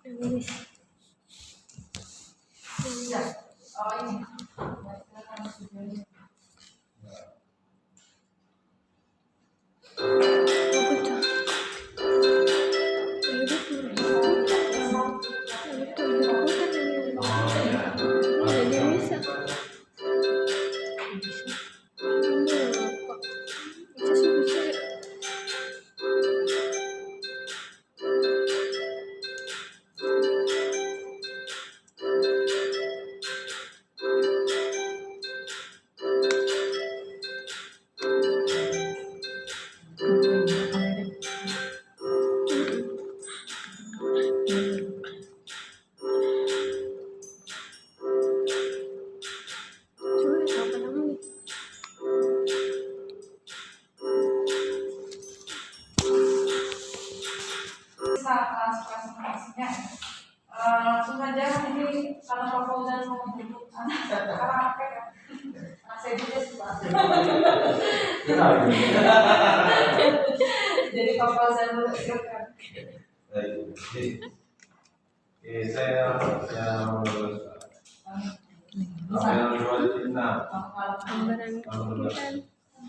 Nangis. Ya. Oh ini. Kelas-kelasnya langsung saja ini karena Pak Fauzan mau menjemput anak apa ya? Anak saya juga sih Pak. Jadi Pak Fauzan dulu silakan. Oke, saya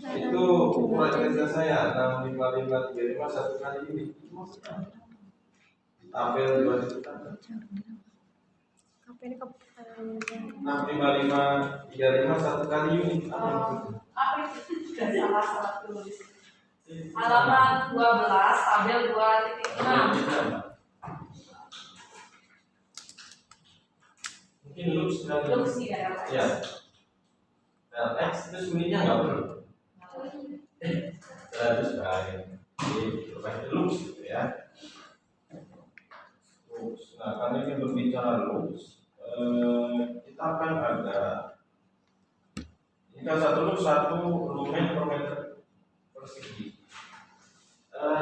itu ukuran kerja saya 65535 satu kali ini tampil 2 juta 65535 satu kali unit Apa itu? Salah satu tulis. Halaman 12 tabel 2.6. mungkin lux ya. X itu unitnya nggak perlu 100 kali jadi pakai lux gitu ya. Nah, karena ini berbicara lux, kita akan ada ini kan satu lumen per meter persegi.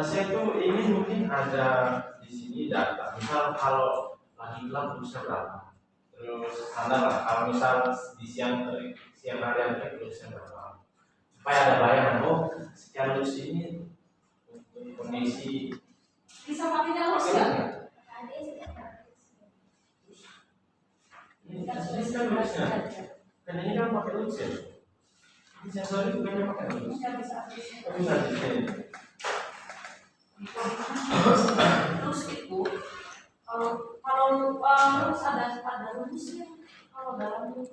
Saya tuh ini mungkin ada di sini data. Misal kalau lagi gelap luxnya berapa, terus standar lah. Kalau misal di siang hari luxnya berapa, supaya ada bayangan oh sekian lux ini untuk kondisi Bisa pakainya lux ya? Ini kan luxnya, kan ini kan pakai lux ya. Ini sensor itu bukannya pakai lux. Bisa di sini. Terus itu kalau lulus ada lulusnya kalau dalam lulus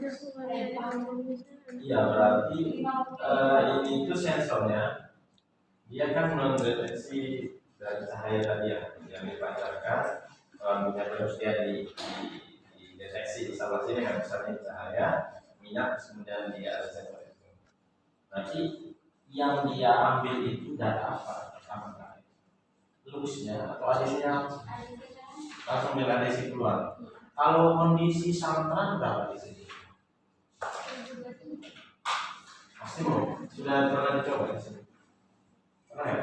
Iya berarti ini itu sensornya dia kan mendeteksi dari cahaya tadi yang dipancarkan minyak terus dia dideteksi di salah sini kan misalnya cahaya minyak kemudian dia ada sensor itu. Nanti yang dia ambil itu data apa pertama kali lulusnya atau adesinya langsung dengan adesi keluar. Kalau kondisi santan berapa di sini? Maksimum sudah pernah dicoba di sini? Pernah ya?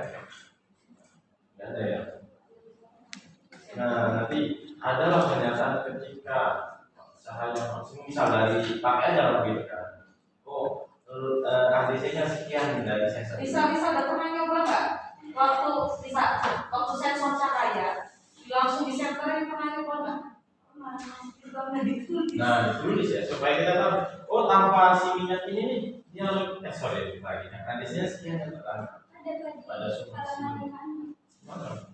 Tidak ada ya. Nah nanti adalah pernyataan ketika cahaya maksimum misal dari pakai aja begitu kan. Oh ADC-nya sekian dari sensor. Bisa ada pernah nyoba nggak? Waktu sensor cahaya langsung disenterin pernah nyoba nggak? Nah ditulis ya supaya kita tahu. Oh tanpa si minyak ini nih dia sorry lagi. ADC-nya sekian yang pertama. Pada sumber mana?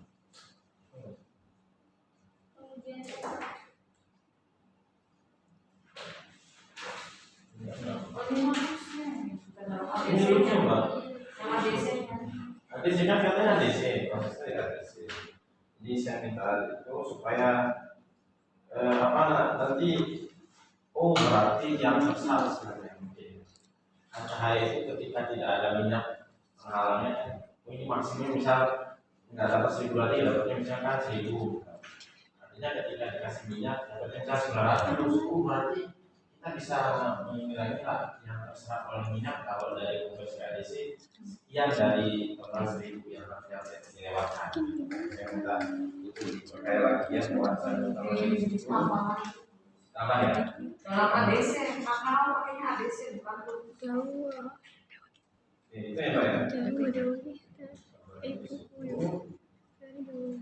Ini lucu mbak. ADC kan katanya ADC, prosesnya ADC. Jadi saya minta itu supaya nanti berarti yang besar sebenarnya mungkin. Cahaya itu ketika tidak ada minyak penghalangnya, ini maksimum misal nggak dapat 1000 lagi, dapatnya misalkan 1000. Artinya ketika dikasih minyak dapatnya 900, berarti kita bisa menilai lah yang terserap oleh minyak kalau dari konversi ADC sekian dari total 1000 yang dilewatkan. Saya minta itu dipakai lagi ya nuansa tambah ya. Dalam ADC, mahal pakainya ADC bukan tuh. Itu ya Pak ya.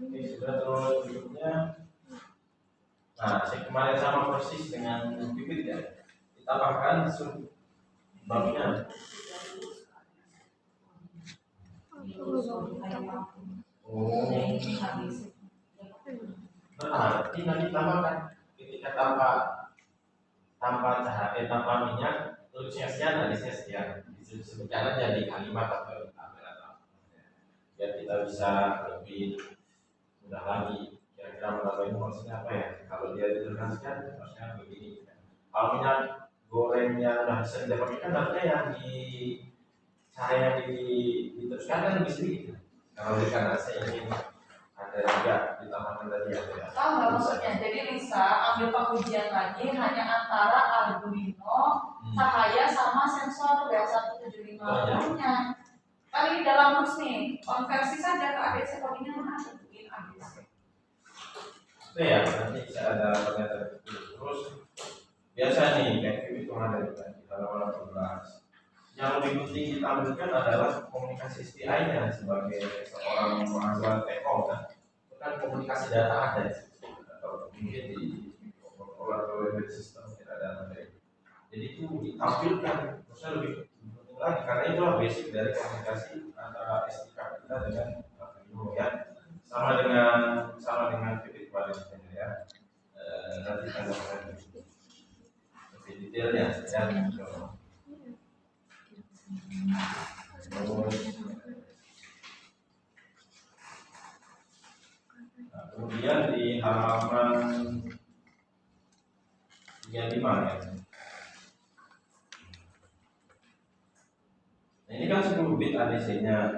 Ini sudah terus berikutnya kemarin sama persis dengan bibit ya. Ditambahkan subbabnya. Oh, berarti nanti tambahkan ketika tanpa cahaya, tanpa minyak, tulisnya sekian, hadisnya sekian. Sebutkan aja di kalimat atau biar kita bisa lebih mudah lagi kira-kira mengetahui maksudnya apa ya. Kalau dia dituliskan sekian, maksudnya begini. Kalau minyak gorengnya udah bisa didapatkan, artinya yang di cahaya yang diteruskan kan lebih sedikit. Kalau ikan nasi ini ada juga ditambahkan tadi ya. Tahu nggak maksudnya? Jadi Lisa ambil pengujian lagi hanya antara Arduino, cahaya sama sensor W175 nya. Kan ini dalam bus nih, konversi saja ke ADC codingnya mana tentuin ADC. Itu ya, nanti saya ada pernyataan terus biasa nih kayak hitungan dari tadi kalau 18. Yang lebih penting ditampilkan adalah komunikasi STI-nya sebagai seorang mahasiswa Telkom kan. Itu kan komunikasi data ada atau mungkin di oleh sistem tidak ada materi. Jadi itu ditampilkan, maksudnya lebih penting lagi karena itulah basic dari komunikasi antara STK kita dengan Arduino ya. Sama dengan titik balik ya. Nanti kita akan lebih detailnya ya. Nah, kemudian di halaman 35 ya. Nah, ini kan 10 bit ADC-nya.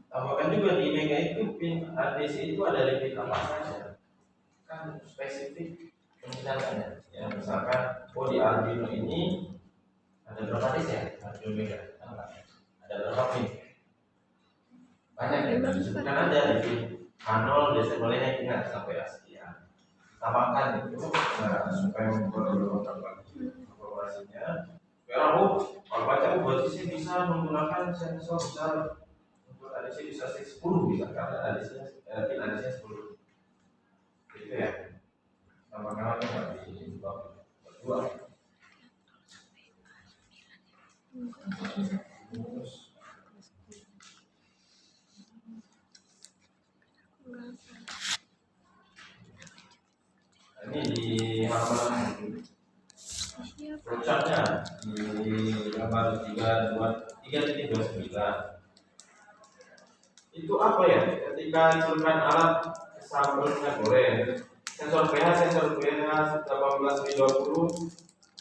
Tambahkan juga di Mega itu pin ADC itu ada di bit apa saja. Kan spesifik penjelasannya. Ya, misalkan di Arduino ini ada berapa ADC ya? Arduino Mega. Ada berapa pin? Banyak ya, disebutkan aja di pin A0 desembolnya ingat sampai sekian. Tambahkan itu supaya memperluas informasinya. Sekarang kalau baca berarti sih bisa menggunakan sensor besar untuk ADC bisa 10 bisa karena pin ADC 10. Gitu ya. Tambahkan lagi di bab 2. Ini di halaman flowchartnya di gambar 3.29 itu apa ya? Ketika colokan alat sampel minyak goreng, sensor pH 18/20,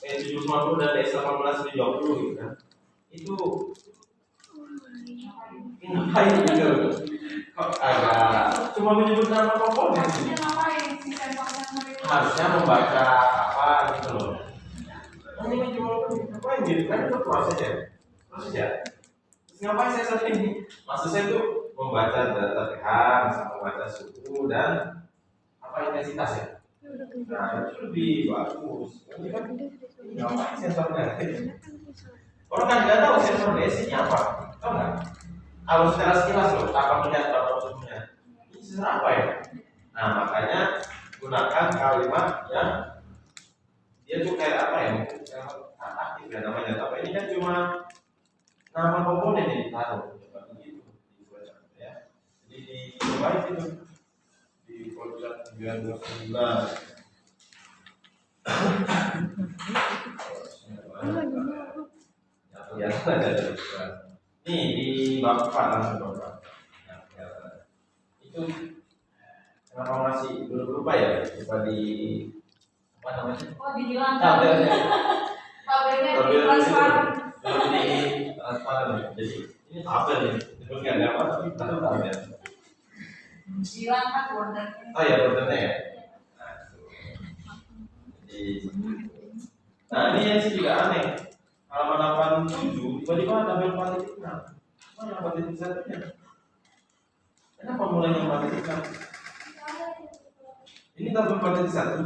E750 dan E18/20 gitu kan? Itu ngapain gitu? Kok agak cuma menyebut nama komponen sih? Harusnya membaca apa gitu loh. Ini cuma ngapain gitu kan itu proses ya. Terus ngapain sensor ini? Maksud saya tuh membaca data pH, bisa membaca suhu dan apa intensitas ya. Nah itu lebih bagus. Ini kan ngapain sensornya? Orang kan nggak tahu sensor DC-nya apa, tahu nggak? Kalau secara sekilas loh, apa melihat berapa suhunya? Ini sensor apa ya? Nah makanya gunakan kalimat yang dia tuh kayak apa ya? Aktif ya namanya. Tapi ini kan cuma nama komponen yang ditaruh. Coba begitu, ya. Jadi dicoba itu di pojok 929. Ya, ini di bab 4 langsung bab 4. Itu kenapa masih belum berubah ya? Coba di apa namanya? Oh, dihilangkan. Tabelnya ditransparan. Jadi transparan. Jadi ini tabel ini. Itu nggak ada apa tapi tabel. Hilangkan bordernya. Oh ya bordernya ya. Nah ini yang sih juga aneh. Halaman 87 tiba-tiba tabel 4.6. Mana yang 4.1-nya? Kenapa mulainya 4.1? Ini tabel 4.1, 4.6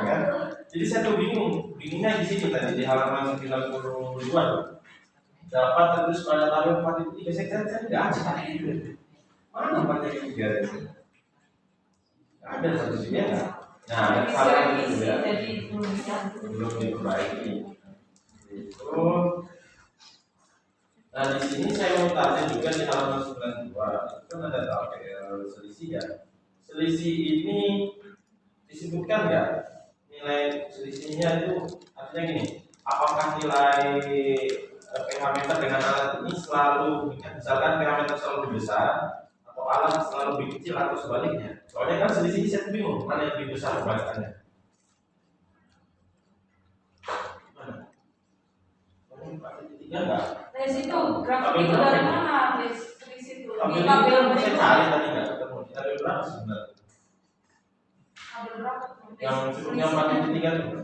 kan? Jadi saya tuh bingungnya di sini tadi di halaman 92 dapat terus pada tabel 4.3 saya tidak ada itu. Mana 4.3 itu? Ada satu sini ya? Nah, salah itu juga jadi belum diperbaiki. Itu. Nah, di sini saya mau tanya juga di halaman 92 itu kan ada tabel selisih ya. Selisih ini disebutkan nggak nilai selisihnya itu artinya gini, apakah nilai pH meter dengan alat ini selalu misalkan pH meter selalu lebih besar atau alat selalu lebih kecil atau sebaliknya? Soalnya kan selisih ini saya bingung mana yang lebih besar kebalikannya. Tiga enggak? Dari situ grafik itu dari mana? Dari situ. Di Tabel tabel itu saya berikut. cari tadi nggak ketemu. Tabel berapa sebenarnya? Tabel berapa? Yang sebelumnya 4.3 itu.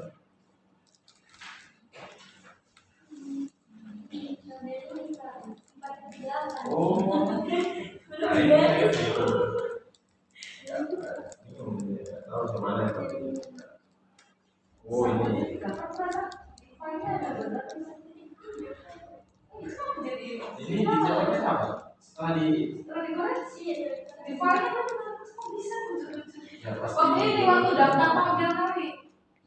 Oh, nah ini saya bingung. Tahu kemana ya? Oh ini. Ini dijawabnya apa? Setelah dikoreksi di filenya kan kok bisa ya pasti. waktu ini waktu daftar tabel kali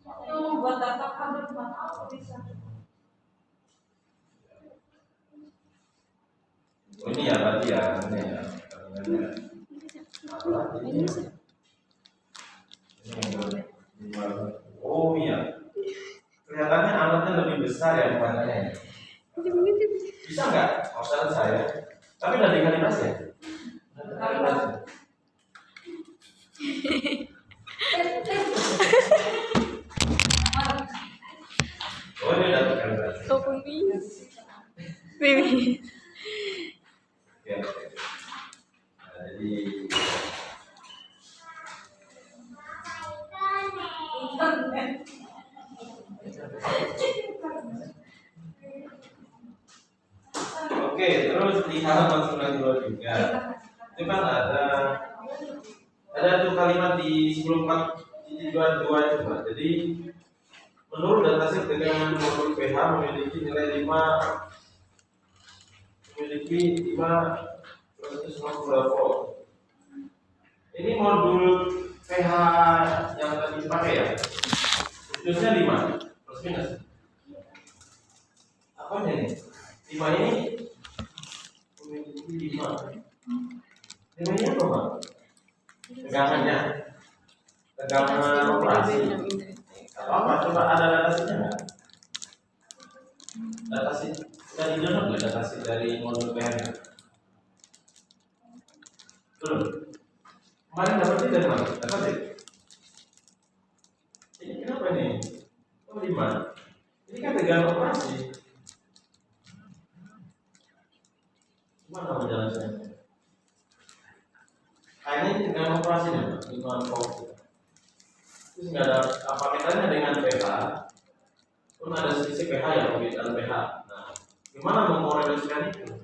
waktu buat daftar tabel cuma tahu kok bisa. Oh ini ya berarti ya ini ya. Oh iya. Kelihatannya alatnya lebih besar ya bukannya. Bisa nggak? Masalah saya. Tapi udah dikalibrasi ya? Oh ini udah dikalibrasi. Baby. Ya. Nah, jadi oke, terus di halaman 92 juga itu kan ada tuh kalimat di 10.4.22 itu Pak. Jadi menurut dataset tegangan modul pH memiliki nilai 5 volt. Ini modul pH yang tadi dipakai ya, khususnya 5 plus minus. Apanya ini? 5 ini memiliki 5 ini apa Pak? Tegangannya, tegangan operasi atau apa? Coba ada datasinya nggak? Datasi dari download nggak datasi dari modul pH? Belum. Kemarin dapatnya dari mana? Dapat ya? Ini kenapa nih? Oh 5. Ini kan tegangan operasi. Gimana penjelasannya? Nah ini tegangan operasi nih, 5 volt. Terus nggak ada apa kaitannya dengan pH? Pun ada selisih pH ya, perbedaan pH. Nah, gimana mengkorelasikan itu?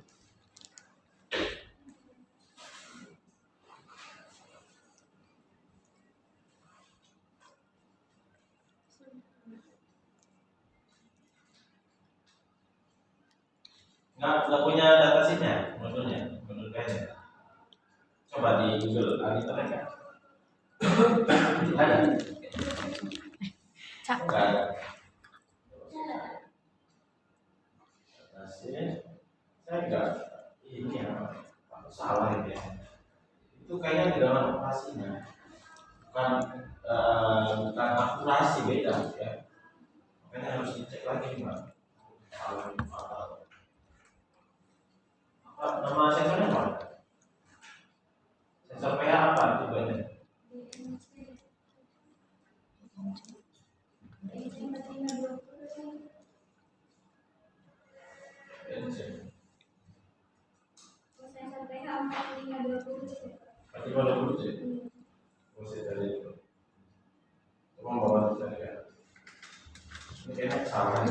Nggak punya datasheetnya, modulnya, modul pH-nya. Coba di Google, ada internet nggak? Ada. Nggak ada. Saya nggak ini ya, salah ini ya. Itu kayaknya tegangan operasinya, bukan akurasi, beda ya. Makanya harus dicek lagi Mbak. Salah apa? Nama sensornya apa? Sensor pH apa tujuannya? Berarti pada dulu sih. Musik dari itu. Cuma bawa saya. Ini kayaknya salah.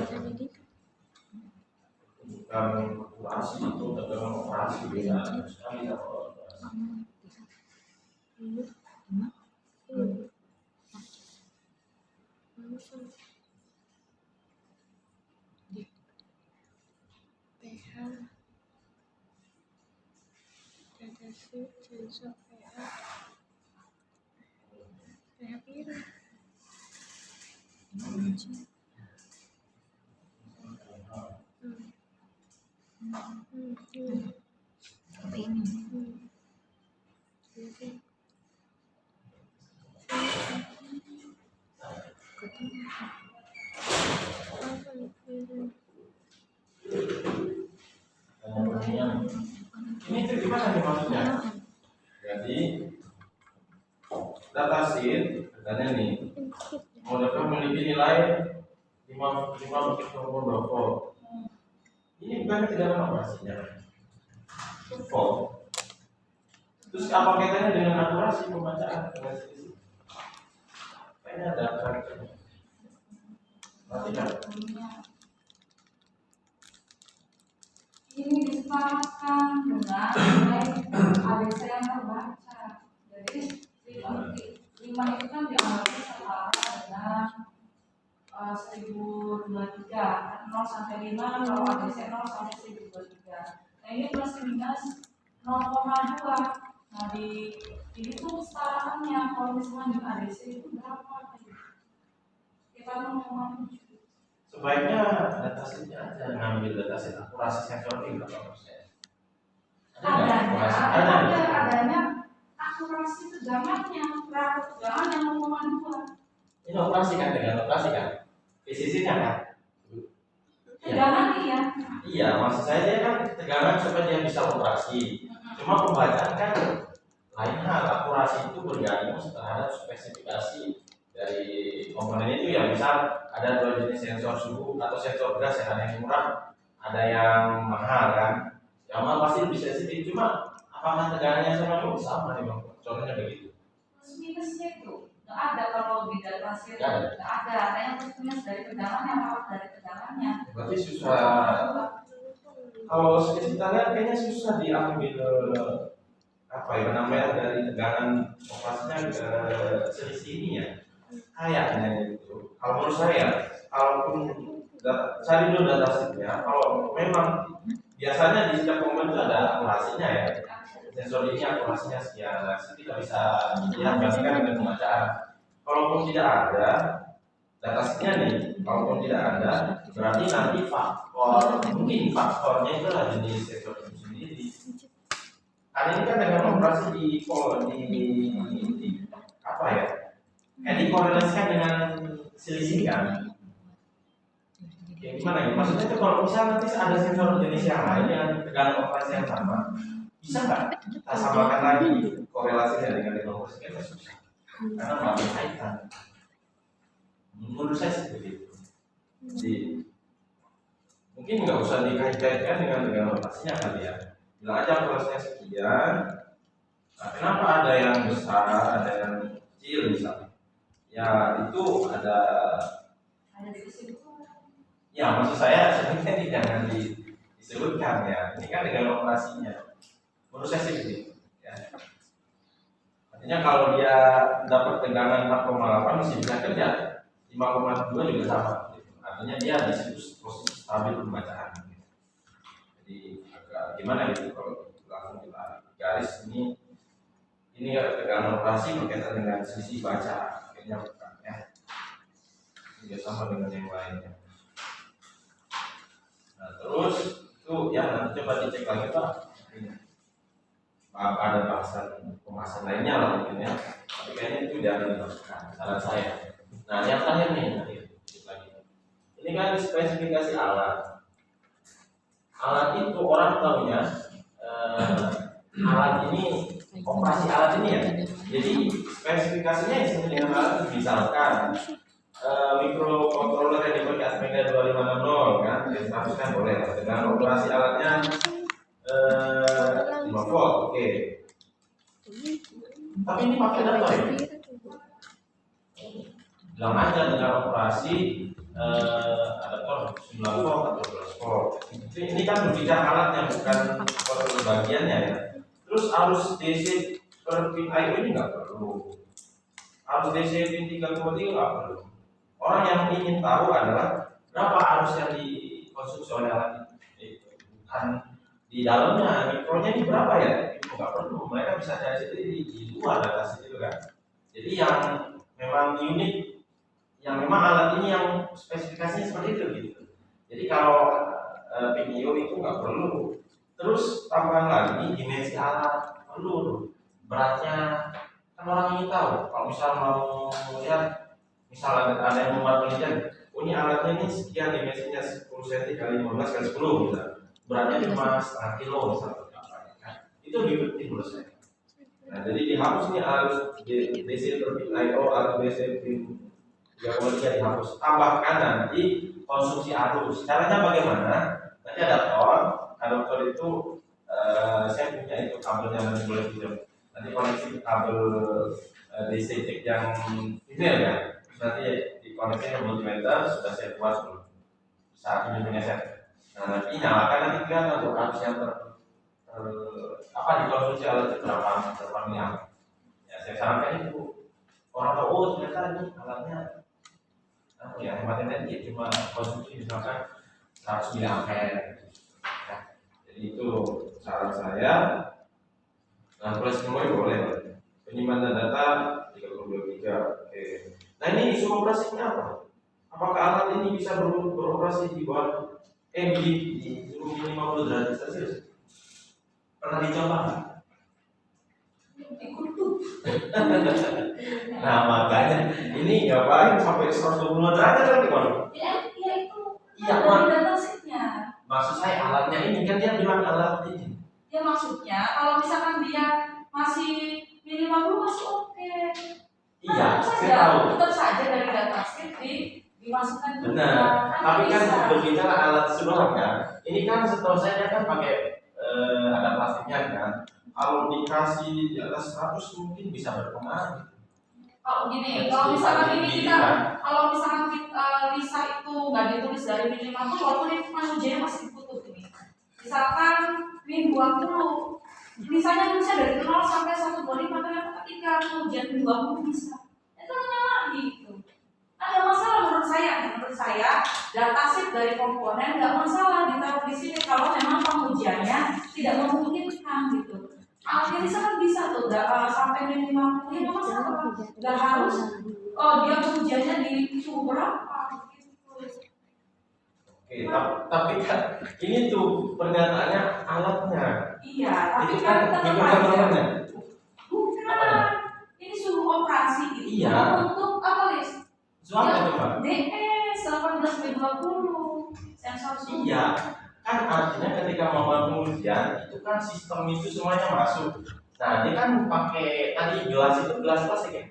Bukan operasi itu, tegangan operasi beda sekali kalau pH datasi sensor pH pH biru Apa ini? Ini tuh gimana nih maksudnya? Jadi datasheet katanya nih model memiliki nilai 5 bukit nomor 2 ini bukan tidak ada operasinya default. Terus apa kaitannya dengan akurasi pembacaan dengan selisih? Kayaknya ada kaitannya. Nanti kan Ini disepakatkan dengan nilai ABC yang terbaca. Jadi 5 itu kan diambil setara dengan 1023 kan 0 sampai 5 kalau ABC 0 sampai 1023. Nah ini plus minus 0,2. Nah ini tuh setaraannya kalau misalnya di ABC itu berapa? Kita 0,7. sebaiknya datasheetnya aja ngambil dataset akurasi sensorik berapa persen? Adanya akurasi tegangannya, berapa tegangan yang 0,2. Ini operasi kan dengan operasi kan? Presisinya kan? Tegangan iya. Iya, maksud saya dia kan tegangan supaya dia bisa operasi. Cuma pembacaan kan lain hal, akurasi itu bergantung terhadap spesifikasi dari komponen itu ya. Misal ada 2 jenis sensor suhu atau sensor gas yang ada yang murah, ada yang mahal kan. Yang mahal pasti lebih sensitif, cuma apakah tegangannya sama nih bang? Contohnya begitu. Plus minusnya itu nggak ada kalau di data sheet nggak ada. Yang plus minus dari tegangannya apa dari tegangannya. Berarti susah. Kalau kita lihat kayaknya susah diambil apa ya namanya dari tegangan operasinya ke selisih ini ya. Kayaknya itu. Kalau menurut saya, kalaupun cari dulu datasheetnya, kalau memang biasanya di setiap komponen itu ada akurasinya ya. Sensor ini akurasinya sekian, nah, kita bisa bandingkan dengan pembacaan. Kalaupun tidak ada datasheetnya nih, kalaupun tidak ada, berarti nanti mungkin faktornya itu adalah jenis sensor itu sendiri. Karena ini kan dengan operasi di apa ya? Dikorelasikan dengan selisih kan? Ya gimana ya? Maksudnya itu kalau misalnya nanti ada sensor jenis yang lain yang tegangan operasi yang sama, bisa nggak kita samakan lagi korelasinya dengan operasi kita susah? Karena nggak berkaitan. Menurut saya seperti itu. Jadi mungkin nggak usah dikait-kaitkan dengan operasinya kali ya. Bilang aja operasinya sekian. Nah, kenapa ada yang besar, ada yang kecil misalnya? Ya itu ada di situ. Ya maksud saya sebenarnya jangan disebutkan ya. Ini kan dengan operasinya. Menurut saya sih begitu. Ya. Artinya kalau dia dapat tegangan 4,8 masih bisa kerja. 5,2 juga sama. Artinya dia di situ posisi stabil pembacaan. Jadi agak gimana gitu kalau langsung kita garis ini tegangan operasi berkaitan dengan sisi baca. Bukan ya, juga sama dengan yang lainnya. Nah terus itu ya nanti coba dicek lagi pak. Ada pembahasan lainnya lah mungkin ya. Tapi kayaknya itu jangan dimasukkan. Saran saya. Nah yang terakhir nih lagi. Ini kan spesifikasi alat. Alat itu orang tahunya alat ini operasi alat ini ya. Jadi spesifikasinya sama dengan alat misalkan microcontroller yang dipakai Atmega 2560 kan, status kan boleh. Dengan operasi alatnya 5 volt, oke. Tapi ini pakai data ya. Bilang aja dengan operasi adaptor 9 volt atau 12 volt. Ini kan berbicara alatnya bukan bagiannya ya. Terus arus DC per pin IO ini nggak perlu. Arus DC pin 3,3 nggak perlu. Orang yang ingin tahu adalah berapa arus yang dikonsumsi oleh alat itu. Bukan di dalamnya, mikronya ini berapa ya? Itu nggak perlu. Mereka bisa cari sendiri di luar data itu kan. Jadi yang memang unik yang memang alat ini yang spesifikasinya seperti itu gitu. Jadi kalau PIO itu nggak perlu. Terus tambahan lagi dimensi alat perlu, beratnya kan orang ingin tahu. Kalau misal mau lihat, misal ada yang membuat penelitian, oh ini alatnya ini sekian dimensinya 10 cm kali 15 kali 10 misal, beratnya cuma setengah kilo misal, itu lebih penting menurut saya. Nah, jadi dihapus nih harus DC terbit IO atau DC 3,3 dihapus. Tambahkan nanti konsumsi arus. Caranya bagaimana? Nanti adaptor itu saya punya itu kabelnya nanti boleh pinjam. Nanti koneksi ke kabel DC jack yang female ya. Nanti dikoneksi ke multimeter sudah saya buat dulu. Saat ini punya saya. Nah, nanti nyalakan nanti kelihatan untuk arus yang dikonsumsi alat itu berapa miliampere. Ya saya sarankan itu orang tahu oh ternyata ini alatnya hemat energi cuma konsumsi misalkan 100 miliampere. Ya, jadi itu saran saya. Nah, plus memori boleh. Penyimpanan data 323. Oke. Nah, ini isu operasinya apa? Apakah alat ini bisa beroperasi di bawah di suhu 50 derajat Celcius? Pernah dicoba nggak? Nah, makanya ini ngapain sampai 120 derajat kan gimana? Ya itu. Iya, maksud saya alatnya ini kan dia bilang alat ini. Ya maksudnya kalau misalkan dia masih minimal masih oke. Iya, saya tahu. Tetap saja dari data sheet dimasukkan juga. Benar. Tapi kan berbicara alat seluruh kan, ini kan setahu saya dia kan pakai ada plastiknya kan. Kalau dikasih di atas 100 mungkin bisa berpengaruh. Kalau gini, kalau misalkan ini kalau misalkan Lisa itu nggak ditulis dari min 50, walaupun itu ujiannya masih ditutup ini. Misalkan min 20, misalnya tulisnya dari 0 sampai 125, ternyata ketika ujian min 20 bisa. Itu lagi gitu. Ada masalah menurut saya datasheet dari komponen nggak masalah ditaruh di sini kalau memang pengujiannya tidak memungkinkan gitu. Akhirnya bisa tuh sampai min 50 ya nggak masalah, nggak harus dia pengujiannya di suhu berapa gitu. Oke, tapi kan ini tuh pernyataannya alatnya. Iya, tapi itu kan tetap aja. Bukan, ini suhu operasi itu untuk apa Lis? Suara itu Pak? DS 18/20 sensor suhu. Iya, kan artinya ketika membuat pengujian itu kan sistem itu semuanya masuk. Nah, dia kan pakai tadi gelas plastik ya.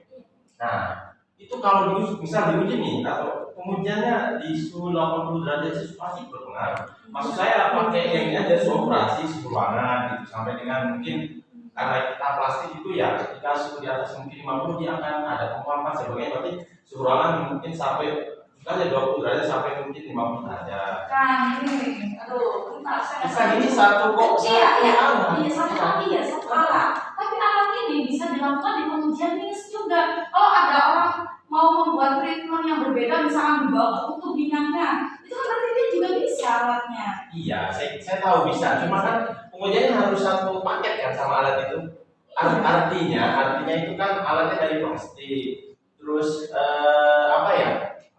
Nah, itu kalau misal diuji nih atau pengujiannya di suhu 80 derajat Celcius pasti berpengaruh. Maksud saya pakai yang ada suhu operasi suhu ruangan gitu sampai dengan mungkin karena kita plastik itu ya ketika suhu di atas mungkin 50 dia akan ada pemanasan sebagainya, berarti suhu ruangan mungkin sampai misalnya 20 derajat sampai mungkin 50 derajat. Kan ini, aduh, bentar saya. Bukan ini satu kok. Iya, satu alat. Tapi alat ini bisa dilakukan di pengujian minus juga. Kalau ada orang mau membuat treatment yang berbeda, misalnya dibawa ke kutub bintangnya, itu kan berarti dia juga bisa alatnya. Iya, saya tahu bisa. Cuma kan pengujiannya harus satu paket kan sama alat itu. Artinya itu kan alatnya dari plastik. Terus apa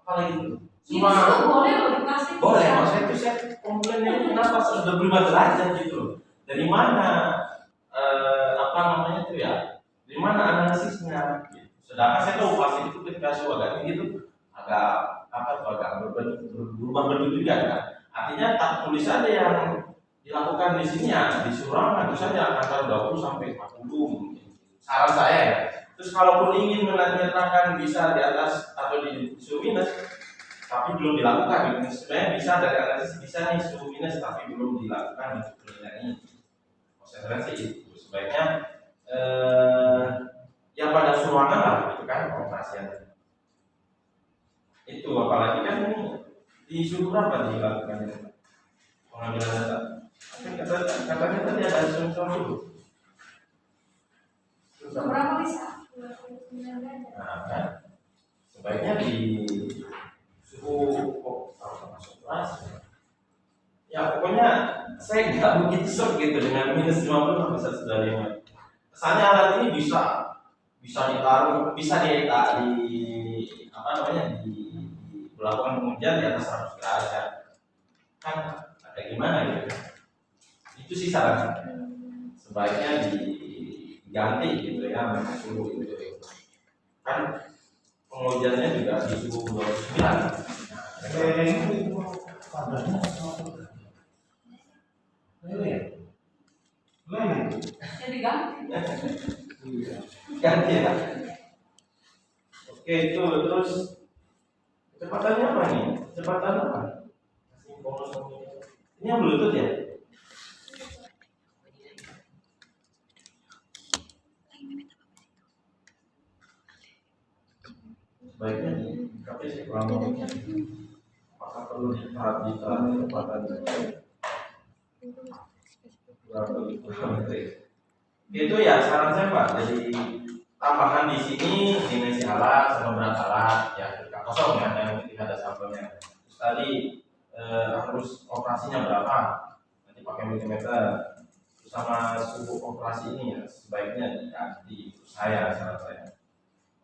lagi itu? Cuma boleh loh di plastik. Boleh, maksudnya itu saya komplainnya kenapa 125 derajat gitu. Dari mana dari mana analisisnya? Sedangkan saya tahu plastik itu ketika suhu agak tinggi itu agak berubah bentuk juga kan. Artinya tak tulis saja yang dilakukan di sini ya di ruangan itu saja antara 20 sampai 40 mungkin. Saran saya ya. Terus kalaupun ingin menerangkan bisa di atas atau di suhu minus tapi belum dilakukan gitu. Sebenarnya bisa dari analisis bisa nih suhu minus tapi belum dilakukan untuk penelitian ini. Konsentrasi itu sebaiknya yang pada ruangan lah itu kan operasian. Itu apalagi kan ini di suhu berapa dilakukan pengambilan data? Katanya tadi ada sensor suhu. Berapa bisa? Nah, kan sebaiknya di suhu masuk kelas. Ya pokoknya saya nggak begitu shock gitu dengan minus 50 sampai 125. Kesannya alat ini bisa ditaruh, bisa di apa namanya dilakukan pengujian di atas 100 derajat kan ada gimana gitu. Itu sih saran sebaiknya diganti gitu ya suhu itu kan pengujiannya juga di suhu 29. Jadi ganti. Ganti ya. Oke itu terus kecepatannya apa nih? Kecepatan apa? Ini yang Bluetooth ya? Sebaiknya tapi sih kurang lebih apakah perlu diperhatikan kecepatan berapa itu ya saran saya Pak. Jadi tambahkan di sini dimensi alat sama berat alat ya ketika kosong ya yang tidak ada sampelnya. Terus tadi harus operasinya berapa? Nanti pakai multimeter. Terus sama suhu operasi ini ya sebaiknya diganti. Saran saya.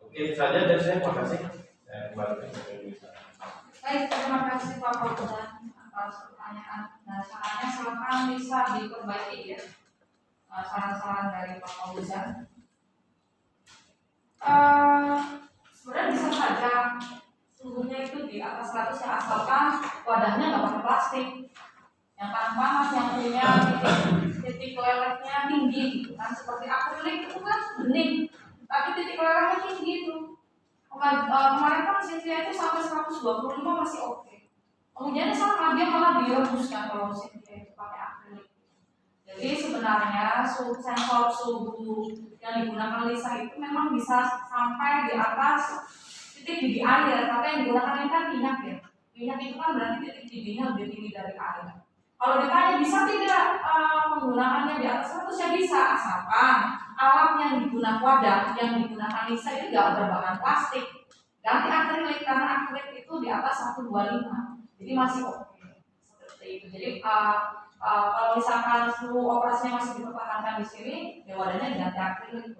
Oke, itu saja dari saya. Terima kasih. Saya kembali ke Indonesia. Baik, terima kasih Pak Kapolda atas pertanyaan. Nah, sarannya silakan bisa diperbaiki ya. Saran-saran dari Pak Kapolda. Sebenarnya bisa saja suhunya itu di atas 100 ya, asalkan wadahnya nggak pakai plastik yang tahan panas, yang punya titik lelehnya tinggi gitu kan, seperti akrilik itu kan bening tapi titik lelehnya tinggi itu. Kemarin kan Cynthia itu sampai 125 masih oke. Kemudian sama dia malah direbuskan kalau Cynthia itu pakai akrilik. Jadi sebenarnya sensor suhu yang digunakan Lisa itu memang bisa sampai di atas titik didih air, tapi yang digunakan ini kan minyak ya. Minyak itu kan berarti titik didihnya lebih tinggi dari air. Kalau ditanya bisa tidak penggunaannya di atas 100 ya bisa, asalkan alat yang digunakan wadah yang digunakan Lisa itu tidak berbahan plastik. Ganti akrilik karena akrilik itu di atas 125, jadi masih oke. Seperti itu. Jadi kalau misalkan suhu operasinya masih dipertahankan di sini, ya wadahnya diganti akrilik.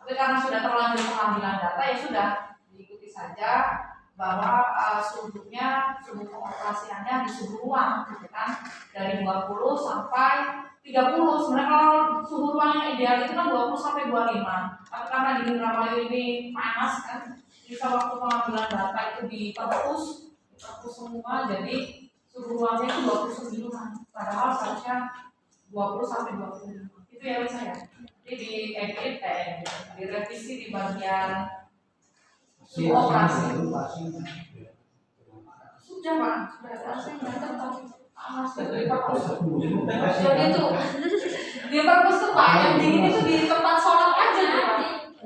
Tapi karena sudah terlanjur pengambilan data ya sudah diikuti saja bahwa suhunya, suhu pengoperasiannya di suhu ruang, gitu kan, dari 20 sampai 30. Sebenarnya kalau suhu ruangnya ideal itu kan 20 sampai 25. Tapi karena di Indramayu ini panas kan, bisa waktu pengambilan data itu diperpus semua, jadi suhu ruangnya itu 29. Padahal seharusnya 20 sampai 25. Itu ya bisa ya. Jadi diedit, direvisi di bagian suhu operasi. Sudah Pak, sudah saya nggak tahu. Jadi itu di perpus tuh Pak, yang dingin itu di tempat sholat aja tuh Pak.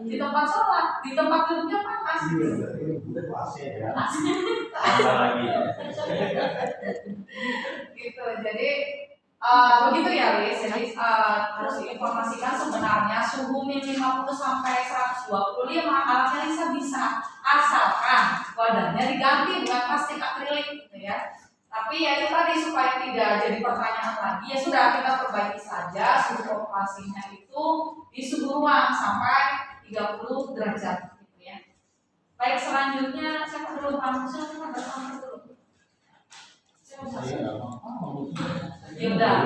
Di tempat sholat, di tempat duduknya panas. Lagi. Gitu, jadi begitu ya Lis. Jadi harus diinformasikan sebenarnya suhu min 50 sampai 125 alatnya bisa asalkan wadahnya diganti bukan plastik akrilik gitu ya. Tapi ya itu tadi supaya tidak jadi pertanyaan lagi ya sudah kita perbaiki saja suhu operasinya itu di suhu ruang sampai 30 derajat gitu ya. Baik, selanjutnya siapa dulu Pak Musa, kita bersama dulu. Ya udah.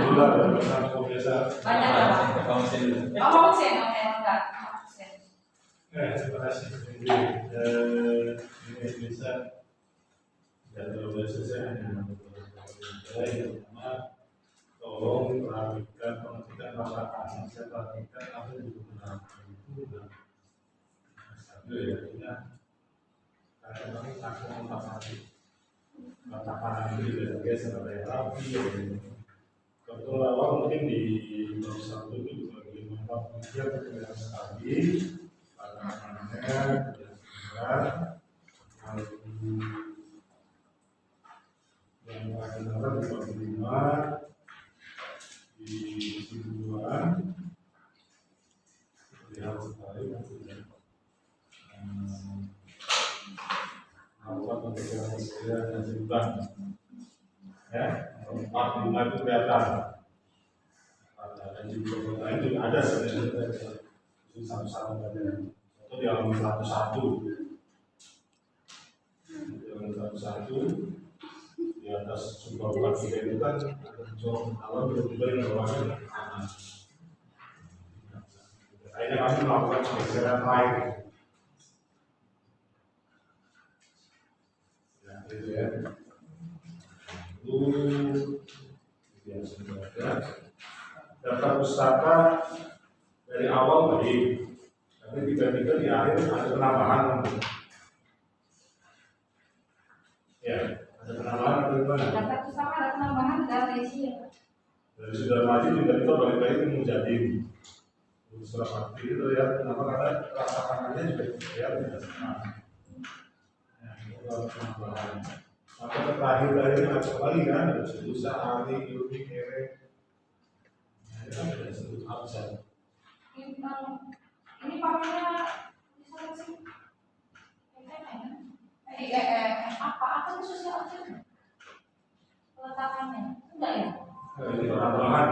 Banyak ya Pak. Oh, Mausin, oke, enggak. Terima kasih. Ini bisa dan kalau selesai pertama tolong perhatikan pengertian masyarakat. Saya perhatikan apa yang digunakan itu dan satu ya kadang-kadang aku memahami matakan ini berbagai sebagai rapi contoh awal mungkin di satu itu bagaimana dia bergerak sekali padahalnya yang ada di 45 di Sibuan lihat sekali melakukan pemeriksaan saya dan Sibuan ya 45 itu kelihatan dan di kota itu ada sebenarnya satu-satu atau di alam 101 1 di atas sumpah 43 itu kan ada jauh awal tiba-tiba yang bawahnya kanan. Akhirnya kami melakukan penggeseran lain. Ya, itu ya. Ya, sebenarnya daftar pustaka dari awal baik, tapi tiba-tiba di akhir ada penambahan. Ya, ada penambahan atau gimana? Daftar pustaka ada penambahan dari sih ya. Dari sudah maju tiba-tiba balik lagi ke menjadi surat mati itu ya. Kenapa? Karena rasa kanannya juga ya tidak sama. Ya, itu harus penambahan. Maka terakhir dari ada kembali kan ada sebut sehari ilmi kere. Ini kan ada sebut absen. Ini pakainya misalnya sih apa khususnya aja peletakannya enggak ya? Ini penambahan.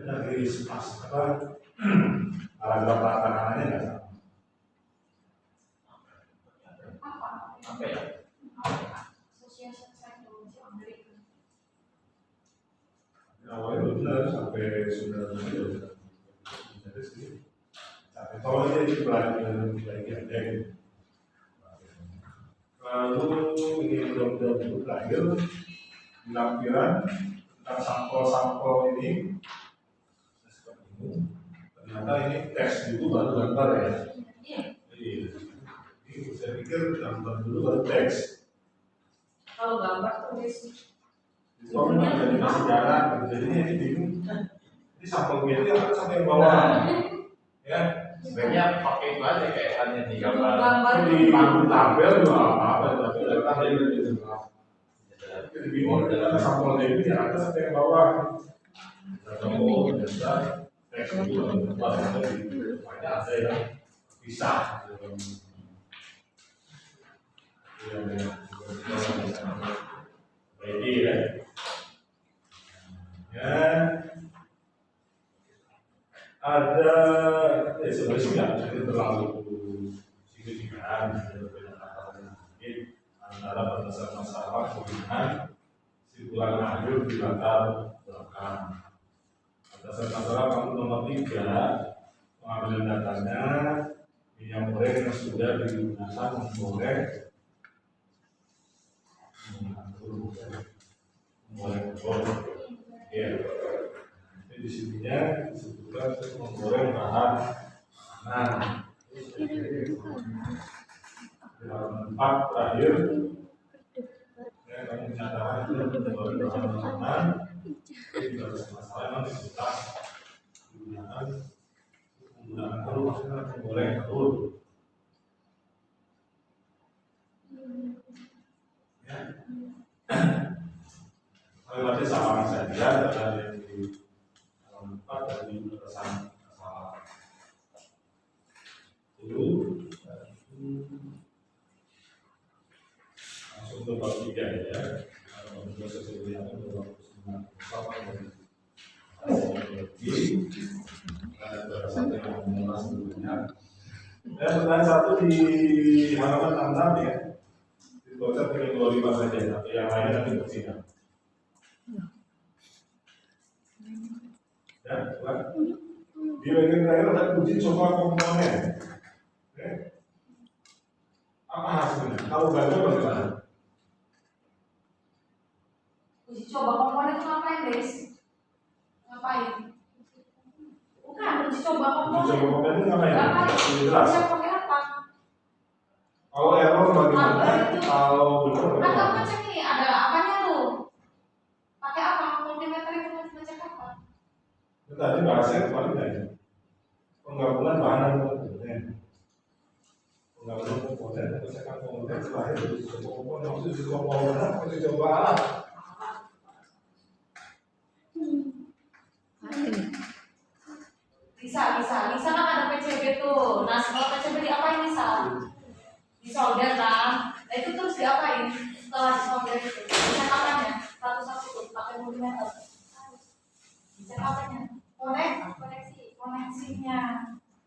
Dari pas apa paragraf tangannya nggak sama. Apa ya? Association Psychology Amerika. Awalnya benar sampai sudah jadi sih. Sampai tolongnya itu bagian gitu. Lalu ini program itu terakhir lampiran tentang sampel-sampel ini. Ternyata ini teks itu baru gambar ya. Iya. Ini saya pikir gambar dulu baru teks. Kalau gambar tulis. Itu memang jadi masih jalan. Jadi ini bingung. Ini sampel itu yang sampai yang bawah. Ya. Sebenarnya pakai itu aja kayak hanya di gambar. Di panggung tabel juga apa-apa. Tapi tabel itu jadi bingung. Karena sampelnya itu yang atas sampai yang bawah. Ketemu dasar. Teks itu ada yang pisah. Ini ya. Ya. Ada sebenarnya nggak terlalu signifikan antara batasan masalah dengan simpulan akhir di latar belakang. Batasan masalah kamu nomor 3 pengambilan datanya minyak goreng yang sudah digunakan menggoreng ya. Di sininya disebutkan menggoreng bahan makanan. Empat terakhir ya, kami menyatakan itu menggoreng bahan makanan. Jadi tidak ada masalah memang disebutkan menggunakan telur, maksudnya menggoreng telur. Ya. Berarti sama saja ada yang di dari batasan masalah itu langsung ke bab 3 ya. Kalau sesuatu yang sama dari batasan yang mengulas dulunya. Dan pertanyaan 1 di halaman 66 ya. Dibaca tinggal 25 saja, tapi yang lain nanti bersidang. Ya, di bagian terakhir ada uji coba komponen. Oke. Apa hasilnya? Kalau gagal bagaimana? Uji coba komponen itu ngapain, guys? Ngapain? Bukan uji coba komponen. Uji coba komponen itu ngapain? Jelas. Saya pakai apa? Kalau error bagaimana? Kalau benar Nah, bagaimana? kamu cek nih ada apanya tuh? Pakai apa? Multimeter itu ngecek apa? Tadi bahasanya kemarin tadi penggabungan bahan dan komponen. Penggabungan komponen, pengecekan komponen terakhir uji coba komponen. Maksudnya uji coba komponen, uji coba alat. Lisa kan ada PCB tuh. Nah, setelah PCB diapain Lisa? Disolder kan? Nah itu terus diapain? Setelah disolder itu, dicek apanya? Satu-satu tuh, pakai multimeter. Dicek apanya? Koneksinya.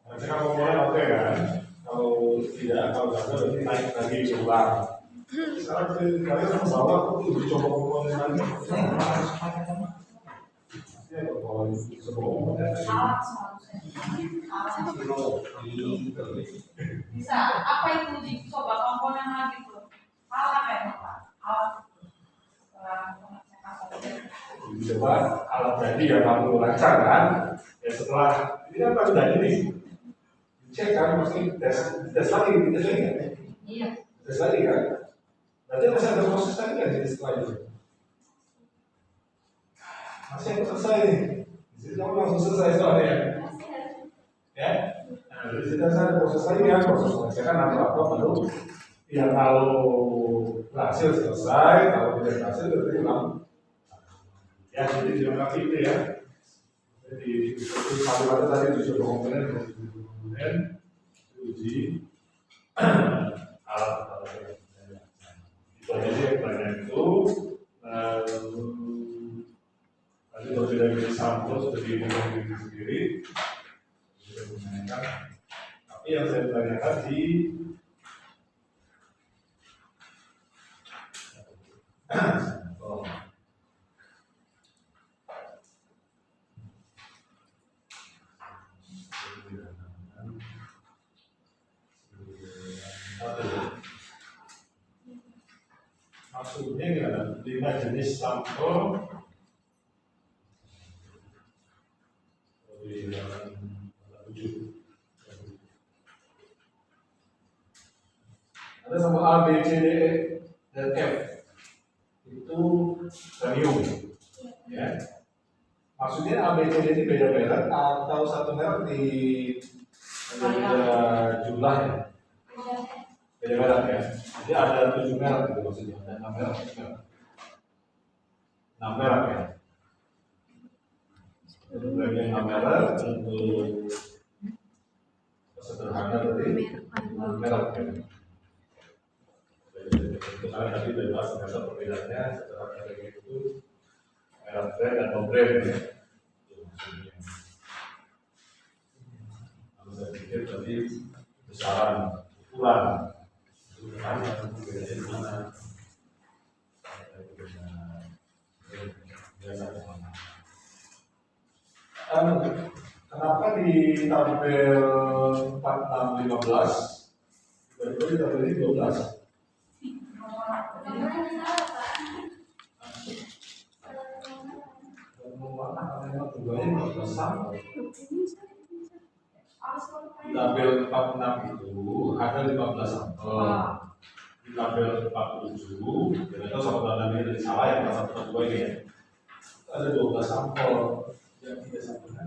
Pengecekan komponen oke kan? Kalau tidak, kalau gagal berarti naik lagi ulang. Sekarang kalian sama bawa aku uji coba komponen lagi. Ya, kalau sebelum Alat seharusnya. Bisa. Apa itu uji coba komponen lagi tuh? Alat ya Pak? Alat. coba alat tadi yang kamu rancang kan, ya setelah ini kan baru tadi nih, cek kan, mesti tes lagi kan? Iya. Tes lagi kan? Berarti masih ada proses lagi kan jadi setelah itu? Masih yang selesai nih, jadi kamu langsung selesai soalnya ya? Nah, jadi kita ada proses lagi ya, proses pengecekan apa baru. Ya kalau berhasil selesai, kalau tidak berhasil berarti ulang. Ya, jadi dilengkapi itu ya. Jadi itu satu tadi uji komponen, kemudian uji alat. Itu aja sih yang banyak itu. Tadi kalau sudah bisa sampel sudah diumumkan diri sendiri, sudah menggunakan. Tapi yang saya tanyakan di maksudnya ada 5 jenis sampel. Ada sampel A, B, C, D, E, dan F. Itu premium, ya. Maksudnya A, B, C, D ini beda merek atau satu merek di beda jumlah ya? Beda merek ya. Jadi ada 7 merek gitu maksudnya, ada 6 merek. 6 merek ya. Untuk bagian 6 merek untuk sederhana tadi 6 merek ya. Karena tadi sudah bahas ternyata perbedaannya secara merek itu merek brand dan non brand ya. Kalau saya pikir tadi besaran ukuran bedanya di mana? Kenapa di tabel 4615 tiba-tiba di tabel ini 12? Tabel 46 itu ada 15 sampel. Di tabel 47, kita tahu sampel tanda ini dari salah yang sampel 2 ini ya. Ada 12 sampel yang 3 sampelnya.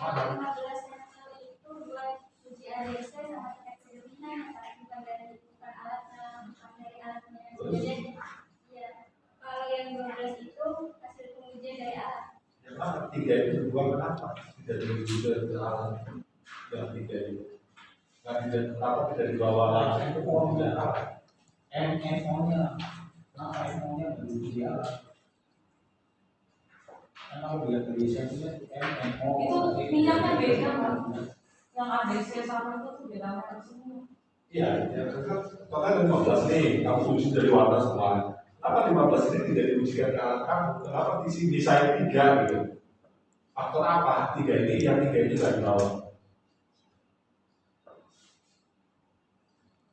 Mana? 15 sampel itu buat uji ADC sama eksperimen, bukan alatnya, bukan dari alatnya. Jadi ya, kalau yang 12 itu hasil pengujian dari alat. Yang mana? 3 itu dibuang kenapa? Tidak diuji dari alat. Yang 3 itu. Nah, kenapa tidak dibawa langsung ke pengujian alat? MMO-nya, kenapa MMO-nya diuji di alat? Karena kalau dilihat dari desainnya MMO Itu minyaknya beda kan? Yang ABC sama itu tuh beda merek semua. Iya, ya, total 15 nih, kamu uji dari warna semua. Kenapa 15 ini tidak diujikan ke alat kamu? Kenapa di sini desain 3 gitu? Faktor apa? 3 ini, yang 3 ini nggak dibawa.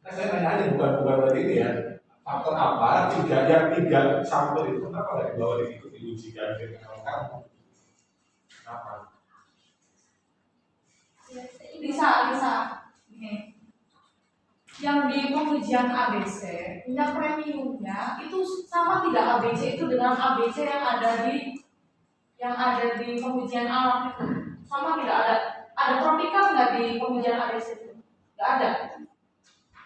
Nah, saya nanya aja bukan tadi ini ya. Faktor apa? 3 yang 3 sampel itu kenapa nggak dibawa ikut diujikan ke alat kamu? Kenapa? Bisa. Nih. Yang di pengujian ABC, minyak premiumnya itu sama tidak ABC itu dengan ABC yang ada di pengujian alat itu, sama tidak ada. Ada tropika nggak di pengujian ABC itu? Nggak ada.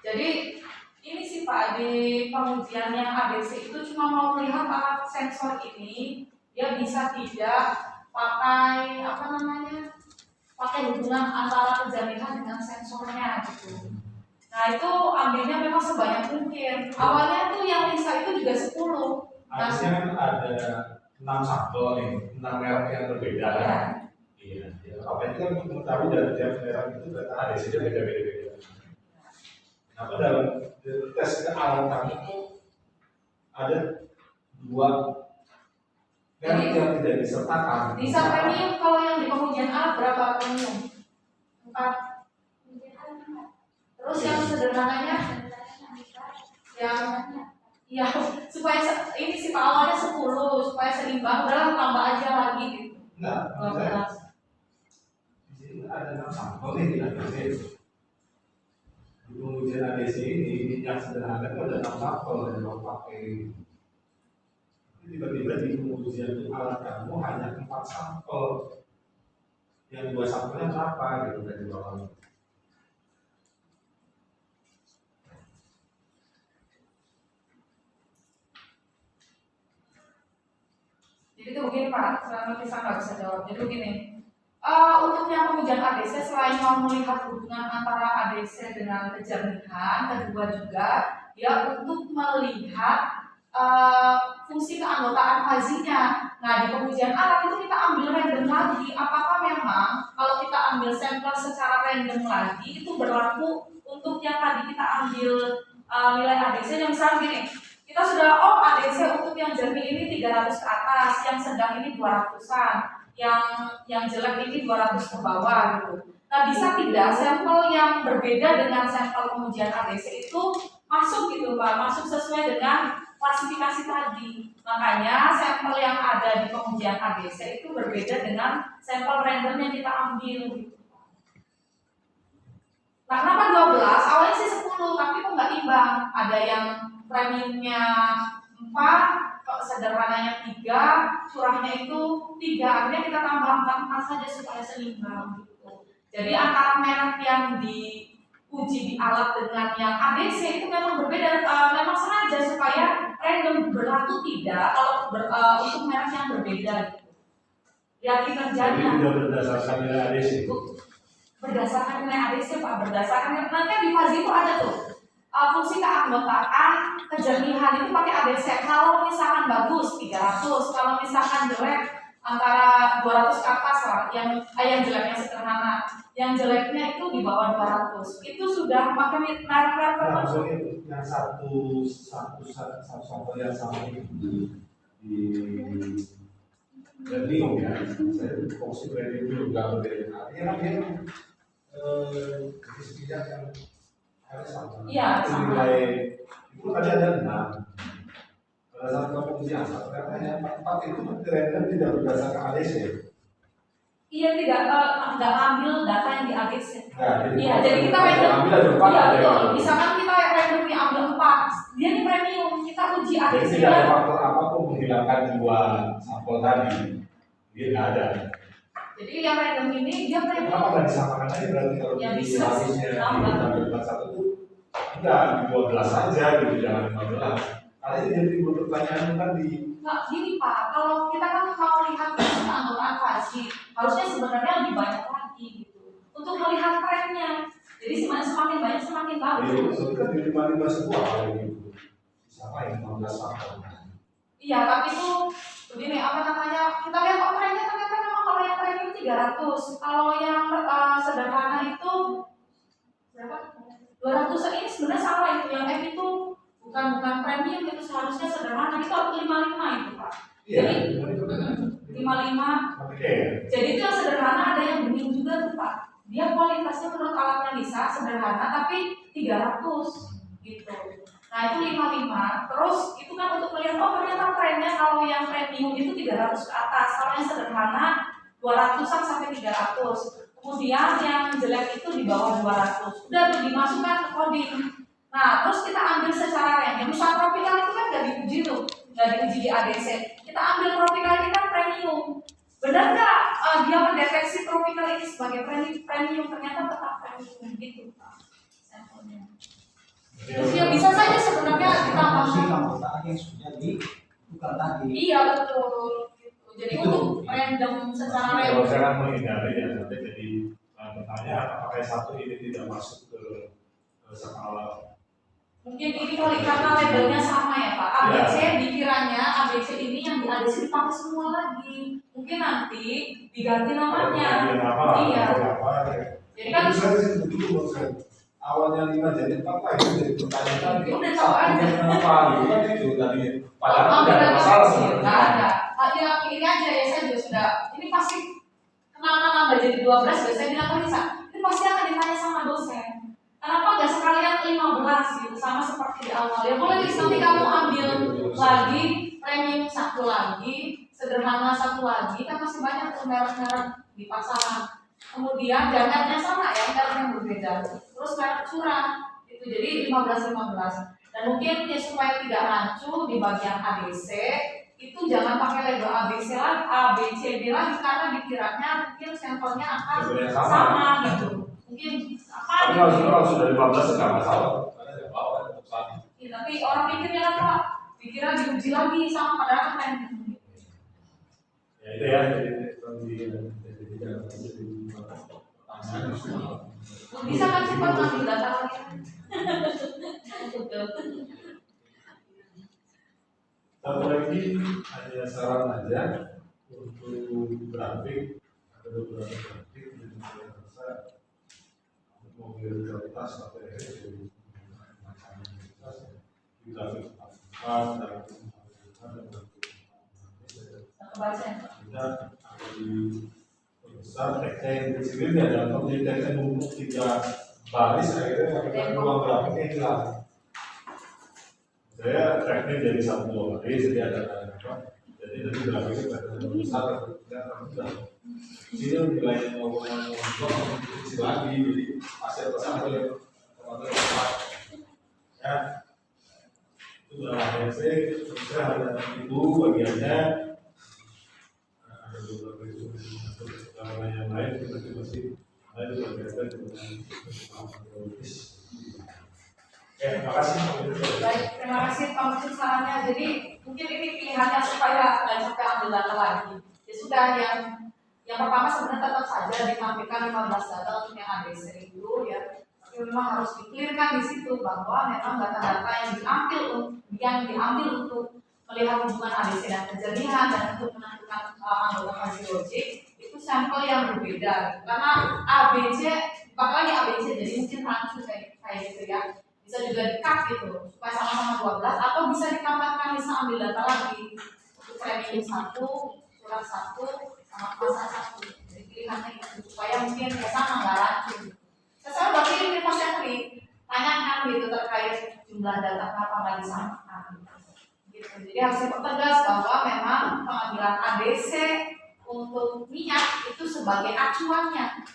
Jadi ini sih Pak, di pengujian yang ABC itu cuma mau melihat alat sensor ini dia bisa tidak pakai pakai hubungan antara kejaminan dengan sensornya gitu. Nah itu ambilnya memang sebanyak mungkin. Awalnya tuh yang Lisa itu juga 10. Harusnya kan ada 6 sampel nih, 6 merek yang berbeda kan? Iya. Apa itu kan untuk mengetahui dari tiap merek itu data ADC-nya beda-beda. Apa dalam tes kealaman itu ada dua yang tidak disertakan. Bisa premium kalau yang di pengujian alat berapa premium? 4. Terus yang sederhananya yang ya supaya ini sih Pak awalnya 10 supaya seimbang udah tambah aja lagi gitu. Enggak, 12. di sini ada 6 sampel nih di ADC. Di pengujian ADC ini yang sederhana itu ada 6 sampel yang mau pakai. Tiba-tiba di pengujian alat kamu hanya 4 sampel. Yang 2 sampelnya berapa gitu dari bawah. Jadi itu begini Pak, selama kita nggak bisa jawab. Jadi begini, untuk yang pengujian ADC selain mau melihat hubungan antara ADC dengan kejernihan, kedua juga ya untuk melihat fungsi keanggotaan fazinya. Nah di pengujian alat itu kita ambil random lagi. Apakah memang kalau kita ambil sampel secara random lagi itu berlaku untuk yang tadi kita ambil nilai ADC yang misalnya gini. Kita sudah ADC untuk yang jernih ini 300 ke atas, yang sedang ini 200-an, yang jelek ini 200 ke bawah gitu. Nah, bisa tidak sampel yang berbeda dengan sampel pengujian ADC itu masuk gitu Pak, masuk sesuai dengan klasifikasi tadi. Makanya sampel yang ada di pengujian ADC itu berbeda dengan sampel random yang kita ambil gitu. Nah, kenapa 12? Awalnya sih 10, tapi kok nggak imbang. Ada yang premiumnya 4, sederhananya 3, curahnya itu 3. Akhirnya kita tambah 4 saja supaya seimbang gitu. Jadi antara merek yang diuji di alat dengan yang ADC itu memang berbeda, memang sengaja supaya random berlaku tidak kalau untuk merek yang berbeda gitu. Ya kinerjanya. Jadi tidak berdasarkan nilai ADC. Berdasarkan nilai ADC Pak, berdasarkan nanti di fazi itu ada tuh fungsi keanggotaan kejernihan itu pakai ADC. Kalau misalkan bagus 300, kalau misalkan jelek antara 200 ke atas lah, yang jeleknya sederhana, yang jeleknya itu di bawah 200. Itu sudah pakai merek tertentu. Yang satu sampel yang sama itu di Berlin ya, saya fokus Berlin itu juga berbeda. Artinya kan dia jenis minyak yang harus sama. Iya, sama. Nilai itu tadi ada 6. Pada saat pengujian ternyata hanya 4 itu random tidak berdasarkan ADC. Iya tidak ambil data yang di ADC. Nah, Iya, jadi kita random. ambil ada 4. Iya betul. Misalkan kita random ambil 4, dia ini premium, kita uji Jadi ADC. tidak ada faktor apapun menghilangkan 2 sampel tadi. Dia nggak ada. Jadi yang random ini dia premium. Kenapa nggak disamakan aja berarti kalau Ya, di bisa habisnya di tambah. tabel 41 itu enggak di 12 saja gitu, jangan 15. Karena ini jadi pertanyaan kan di Nggak gini Pak, kalau kita kan mau lihat keanggotaan fazi, harusnya sebenarnya lebih banyak lagi gitu. Untuk melihat trennya. Jadi semakin banyak semakin bagus. itu kan di 55 semua kalau gitu. Disamain 15 sampel. Iya, tapi itu begini apa namanya? Kita lihat trennya ternyata memang kalau yang premium 300, kalau yang sederhana itu berapa? 200 ini sebenarnya salah itu, yang F itu bukan premium, itu seharusnya sederhana, itu 55 itu Pak. Iya. Jadi 55. Oke. Jadi itu yang sederhana ada yang bening juga tuh Pak. Dia kualitasnya menurut alatnya Lisa sederhana tapi 300 gitu. Nah itu 55. Terus itu kan untuk melihat ternyata trennya kalau yang premium itu 300 ke atas, kalau yang sederhana 200-an sampai 300. Kemudian yang jelek itu di bawah 200. Udah tuh dimasukkan ke coding. Nah, terus kita ambil secara random. Misal tropikal itu kan nggak diuji tuh, nggak diuji di ADC. Kita ambil tropikal ini kan premium. Benar nggak dia mendeteksi tropikal ini sebagai premium? Ternyata tetap premium gitu Pak sampelnya. Terus ya bisa saja sebenarnya ditambah. Keanggotaan yang sudah bukan tadi. Iya betul. Gitu. Jadi Itu. untuk random secara Kalau random. saya kan menghindari ya sampai jadi pertanyaan apakah satu ini tidak masuk ke skala. Mungkin ini kali karena labelnya sama ya Pak. ABC dikiranya ABC ini yang di ADC dipakai semua lagi. Mungkin nanti diganti namanya. Iya. Jadi kan Saya sih begitu menurut saya. awalnya 5 jadi 4 lah itu jadi pertanyaan tadi. Udah tahu aja. Kenapa gitu kan itu tadi. Kalau Padahal tidak ada masalah sebenarnya. nggak ada. Ya ini aja ya saya juga sudah. Ini pasti kenapa nambah jadi 12? Biasanya bilang kan bisa. Ini pasti akan ditanya sama dosen. Kenapa nggak sekalian 15 gitu sama seperti di awal? Ya boleh nanti kamu ambil lagi premium satu lagi, sederhana satu lagi, kan masih banyak tuh merek-merek di pasaran. Kemudian jangannya sama ya, merek yang berbeda. Terus merek curang itu jadi 15. Dan mungkin ya supaya tidak rancu di bagian ABC itu jangan pakai label ABC lagi, ABCD lagi karena dikiranya mungkin sampelnya akan sama gitu. Mungkin apa? Tapi kalau sudah 15 nggak masalah. Karena dia bawa untuk saat ini. Ya, tapi orang pikirnya apa? Dikira diuji lagi sama padahal kan. Ya itu ya jadi Bisa kan cepat ngambil data lagi. satu lagi hanya saran aja untuk grafik ada beberapa grafik yang saya rasa mobil kertas atau macam grafik kita ada di besar teksnya yang kecil ini ada pemilih teksnya numpuk 3 baris akhirnya kita ruang grafiknya hilang. Saya teknik jadi 1 baris jadi ada apa? Jadi nanti grafiknya pada besar tidak mudah. Sini nilai ngomong kecil lagi jadi hasil pesan oleh teman-teman ya itu adalah saya ada itu bagiannya ada beberapa itu yang lain kita masih ada berkaitan dengan teknologis. Terima kasih. Baik, terima kasih Pak Mucin sarannya. Jadi mungkin ini pilihannya supaya nggak sampai ambil data lagi. Ya sudah yang pertama sebenarnya tetap saja ditampilkan 15 data untuk yang ABC itu ya. Tapi memang harus diklirkan di situ bahwa memang data-data yang diambil untuk melihat hubungan ABC dan kejadian dan untuk menentukan anggota fisiologik itu sampel yang berbeda. Karena ABC, bahkan ABC jadi mungkin rancu kayak gitu ya. Bisa juga di-cut gitu supaya sama-sama 12 atau bisa ditambahkan bisa ambil data lagi untuk premium 1, surat 1, sama masa 1. Jadi pilihannya itu supaya mungkin ya sama nggak rancu. Sesuai berarti ini Mas Henry tanyakan gitu terkait jumlah data kenapa nggak disamakan gitu. Jadi harus dipertegas bahwa memang pengambilan ABC untuk minyak itu sebagai acuannya.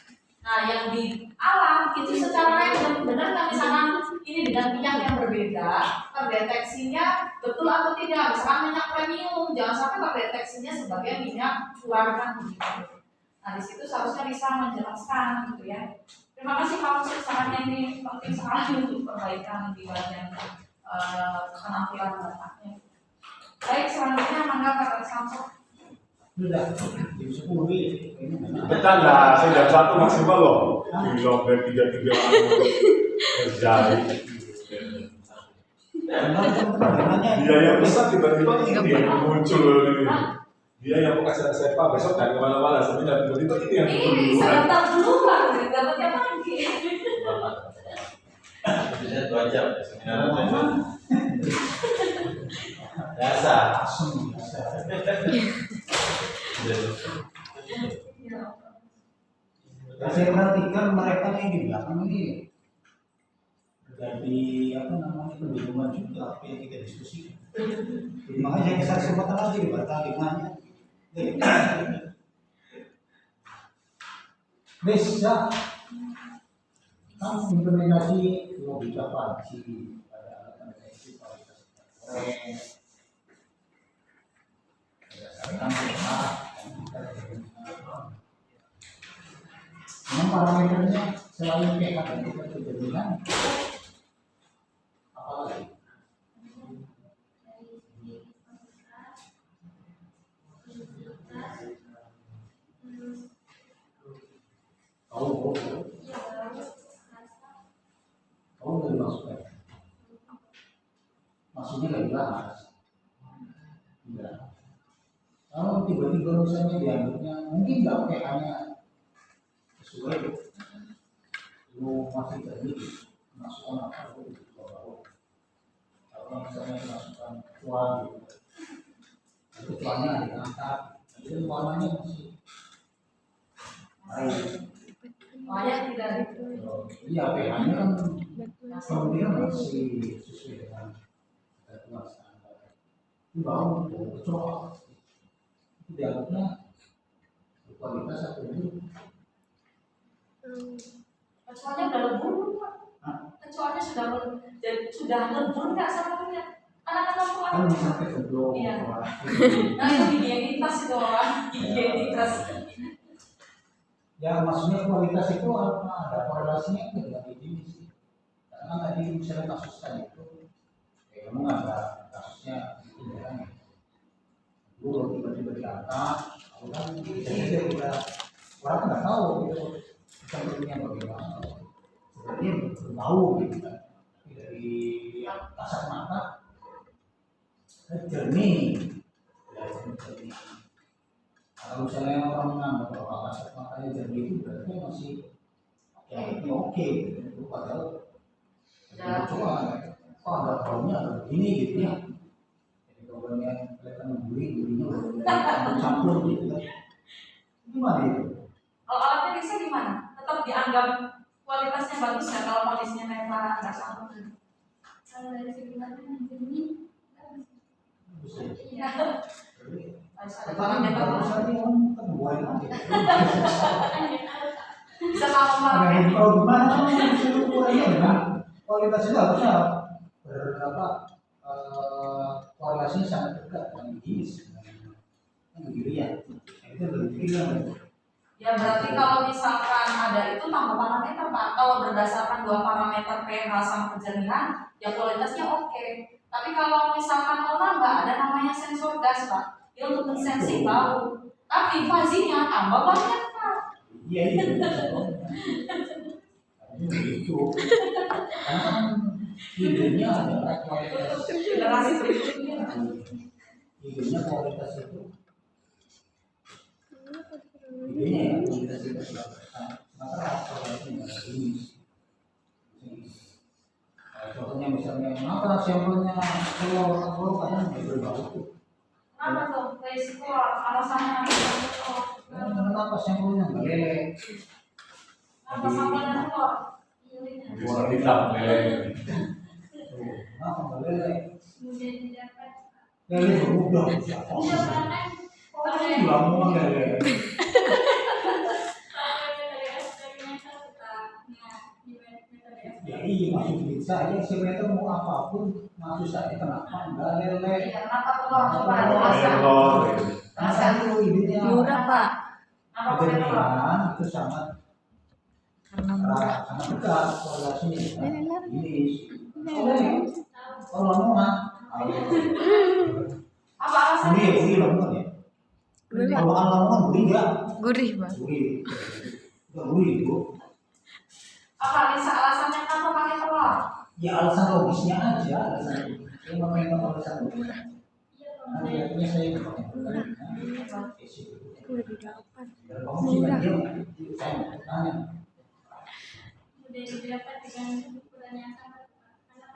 Nah, yang di alam itu secara random benar nggak misalkan ini dengan minyak yang berbeda, terdeteksinya betul atau tidak? Misalkan minyak premium, jangan sampai terdeteksinya sebagai minyak curang kan begitu. Nah, di situ seharusnya bisa menjelaskan gitu ya. Terima kasih Pak Mucin, sarannya ini penting sekali untuk perbaikan di bagian penampilan datanya. Baik, selanjutnya mangga Pak Samsul. Sudah, jam 10 ini. Bercanda, saya jam 1 maksimal loh. Bilang dari 3 terjadi. Dia yang pesan tiba-tiba ini yang muncul ini. Dia yang mau kasih saya Pak besok dan kemana-mana, sebenarnya tiba-tiba ini yang muncul. Ini bisa daftar duluan, dapatnya pagi. Bisa 2 jam seminar biasa. Saya perhatikan mereka yang di belakang ini jadi apa namanya kebingungan juga apa yang kita diskusikan. Jadi makanya saya kasih kesempatan lagi di bertanya nanya. Bisa kan implementasi logika panci pada alat deteksi kualitas koreng. Memang parameternya selalu PK dan kita kejadian apa lagi? Kamu nggak dimasukkan? Maksudnya nggak dibahas? Tidak. Kalau tiba-tiba misalnya dianggapnya mungkin nggak PK-nya sesuai lu masih terjadi masukkan apa itu bau. Kalau misalnya masukkan cuan gitu, itu cuannya diangkat, itu warnanya masih baik. Layak tidak itu. Iya, pH-nya kan kemungkinan masih sesuai dengan ketentuan standar. Itu bau kecoak. Itu dianggapnya kualitas atau itu. Kecoanya udah lebur, Pak. Kecoanya sudah lebur nggak sabarnya? Anak-anak tua. Kan bisa kejeblok. Iya. Nah itu higienitas itu orang, higienitas. Ya maksudnya kualitas itu apa? Ada korelasinya itu dengan jenis. Karena tadi misalnya kasus tadi itu, memang ada kasusnya itu kan. Dulu tiba-tiba diangkat, aku kan jadi udah orang nggak tahu gitu sebenarnya bagaimana. Sebenarnya berbau gitu kan. Tapi dari kasat mata jernih, ya jernih. Kalau misalnya orang menganggap bahwa kasat matanya jernih itu berarti masih ya ini oke gitu. Padahal coba kok ada baunya ada begini gitu ya. Jadi baunya kelihatan gurih-gurihnya campur gitu kan. Gimana itu? Kalau alatnya bisa gimana? Tetap dianggap kualitasnya bagus ya kalau kondisinya memang nggak sama. Kalau dari segi warna yang jernih, Bisa. iya. Tetapi kalau misalnya orang kan buahin aja. Bisa kamu Nah, pakai. kalau gimana sih disuruh ukurannya dengan kualitas itu harusnya berapa korelasinya sangat dekat dengan gizi kan begitu ya. Nah, itu lebih kan. Ya berarti kalau misalkan ada itu tambah parameter Pak. Kalau berdasarkan 2 parameter pH sama kejernihan, ya kualitasnya oke. Tapi kalau misalkan orang nggak ada namanya sensor gas Pak, dia untuk mensensi bau. Tapi fazinya tambah banyak Pak. Iya iya. Ini begitu. Karena kan idenya adalah kualitas. Generasi berikutnya. Idenya kualitas itu. Idenya ya kualitas itu. Sementara kualitasnya ini. Contohnya misalnya, kenapa sampelnya keluar kadang berbau? Kenapa tuh? Risiko alasannya Kenapa sampelnya nggak lele? apa sampelnya keluar? Warna hitam lele. Kenapa nggak lele? Kemudian didapat Lele bermudah. iya karena Nggak mau lele. dari eksperimental kita di metode Ya iya masuk bisa aja sebenarnya mau apapun masuk saja kenapa nggak lele? Iya, kenapa keluar? Coba Warna jelaskan. telur. Karena itu idenya Murah Pak, Kenapa boleh keluar? kejernihan itu sangat karena murah. sangat dekat korelasinya dengan ini. tahu Kalau lamongan, Apa alasannya? gurih lamongan ya. Kalau lamongan gurih nggak? Gurih Pak. Gurih. Nggak gurih itu. Apa Lisa alasannya kenapa pakai telur? Ya alasan logisnya aja, alasan yang memang alasan logisnya. iya Nanti kemudian akhirnya saya pakai kamu sih kan dia, saya mau tanya. kemudian didapat dengan ukuran yang sama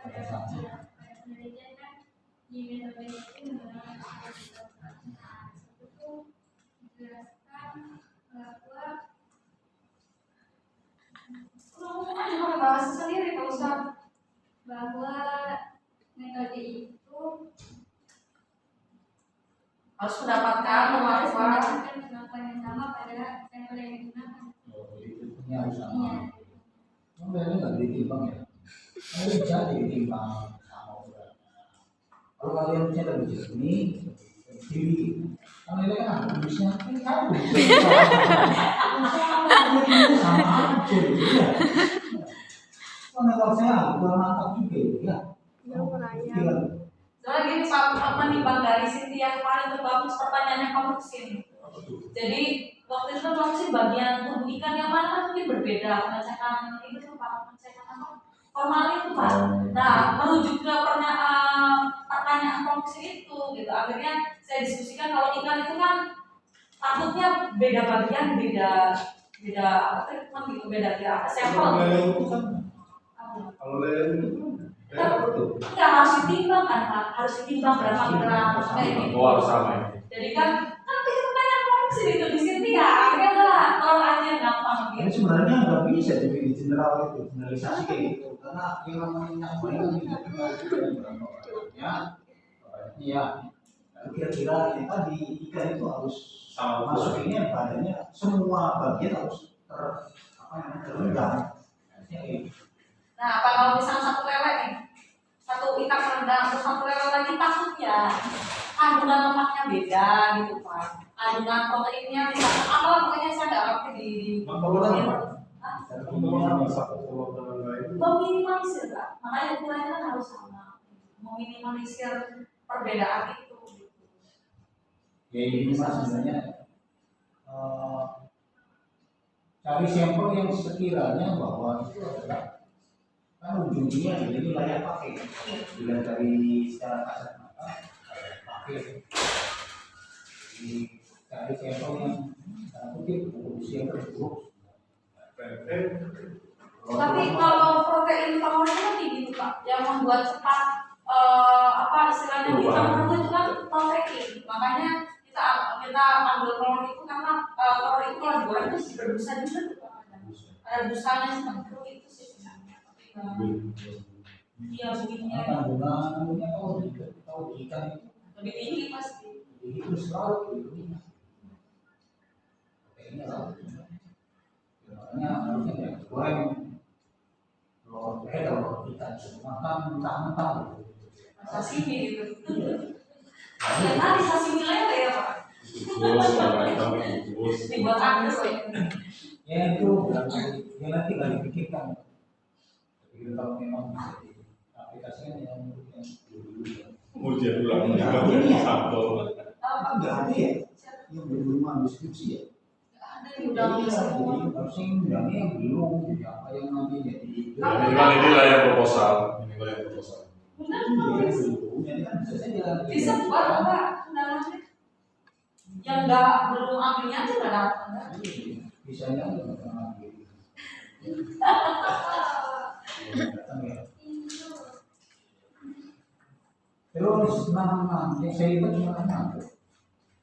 karena pada penelitian kan di metode itu menggunakan itu dijelaskan bahwa Ngomong aja pakai bahasa sendiri Pak Ustaz. bahwa metode itu Harus mendapatkan harus kemampuan. mendapatkan kemampuan yang sama pada sampel yang digunakan. Ini harus Iya. sama. Ini nggak ditimbang ya. Ini jadi ditimbang sama ukurannya. Kalau kalian misalnya lebih jernih, kiri, kan ini kan habisnya kan kamu. Sama aja gitu ya. Kalau saya kurang mantap juga ya. Pikiran. Soalnya gini Pak, menimbang dari Cynthia kemarin itu bagus pertanyaannya kamu kesini. Jadi waktu itu kamu sih bagian tubuh ikan yang mana kan mungkin berbeda pengecekan itu tuh Pak, pengecekan apa? Formalin itu Pak. Nah merujuk ke pertanyaan komisi itu gitu. Akhirnya saya diskusikan kalau ikan itu kan takutnya beda bagian, beda apa treatment gitu, beda sampel. Lele itu kan Apa? kalau Oleh Enggak harus ditimbang kan Pak, harus ditimbang berapa gram kayak gitu. oh harus sama ya. Jadi kan kita banyak korupsi itu di sini ya, akhirnya lah kalau aja gampang Ini gitu. sebenarnya nggak bisa jadi di general itu, generalisasi kayak gitu. Karena yang namanya nyaman itu tidak tinggal juga di berapa orangnya. Iya. Kira-kira yang tadi ikan itu harus Sama masukinnya badannya semua bagian harus terendam. Nah, apa kalau misalnya satu lele nih, satu ikan rendang, terus satu lele lagi takutnya kandungan lemaknya beda gitu Pak. Kandungan proteinnya misalnya apa pokoknya saya nggak ngerti di meminimalisir Pak. Makanya ukurannya kan harus sama, meminimalisir perbedaan itu. Ya ini mas sebenarnya cari sampel yang sekiranya bahwa itu adalah kan ujungnya ini layak pakai. Bila dari secara kasat mata layak pakai. Jadi cari sampel yang kutip produksi yang terburuk. Tapi kalau protein favoritnya kan tinggi Pak, yang membuat cepat apa istilahnya kita menurut itu kan protein. Makanya kita ambil telur itu karena telur itu kalau digoreng itu berbusa juga tuh Pak. Ada busanya seperti itu sih sebenarnya. Iya begininya Kandungannya tahu ikan itu lebih tinggi pasti. itu selalu itu. Kayaknya laut. Makanya harusnya ya goreng telur ikan makan mentah-mentah. Sashimi gitu. Ya tadi sashimi lele ya Pak. Dibuat angus ya. Ya itu ya nanti kali pikirkan. Tapi kalau memang bisa diaplikasikan yang dulu ya. Ujian ulang juga sampel. Enggak ada ya yang belum ambil skripsi ya. Ada di undang semua. Jadi harusnya undangnya yang belum jadi apa yang nanti jadi. Ini layak proposal. Ini layak proposal. Benar Jadi kan bisa saja. bisa buat Pak undangannya. Yang nggak belum ambilnya aja nggak dapat. Bisa aja nggak ambil. Terus nama yang saya lihat cuma nama.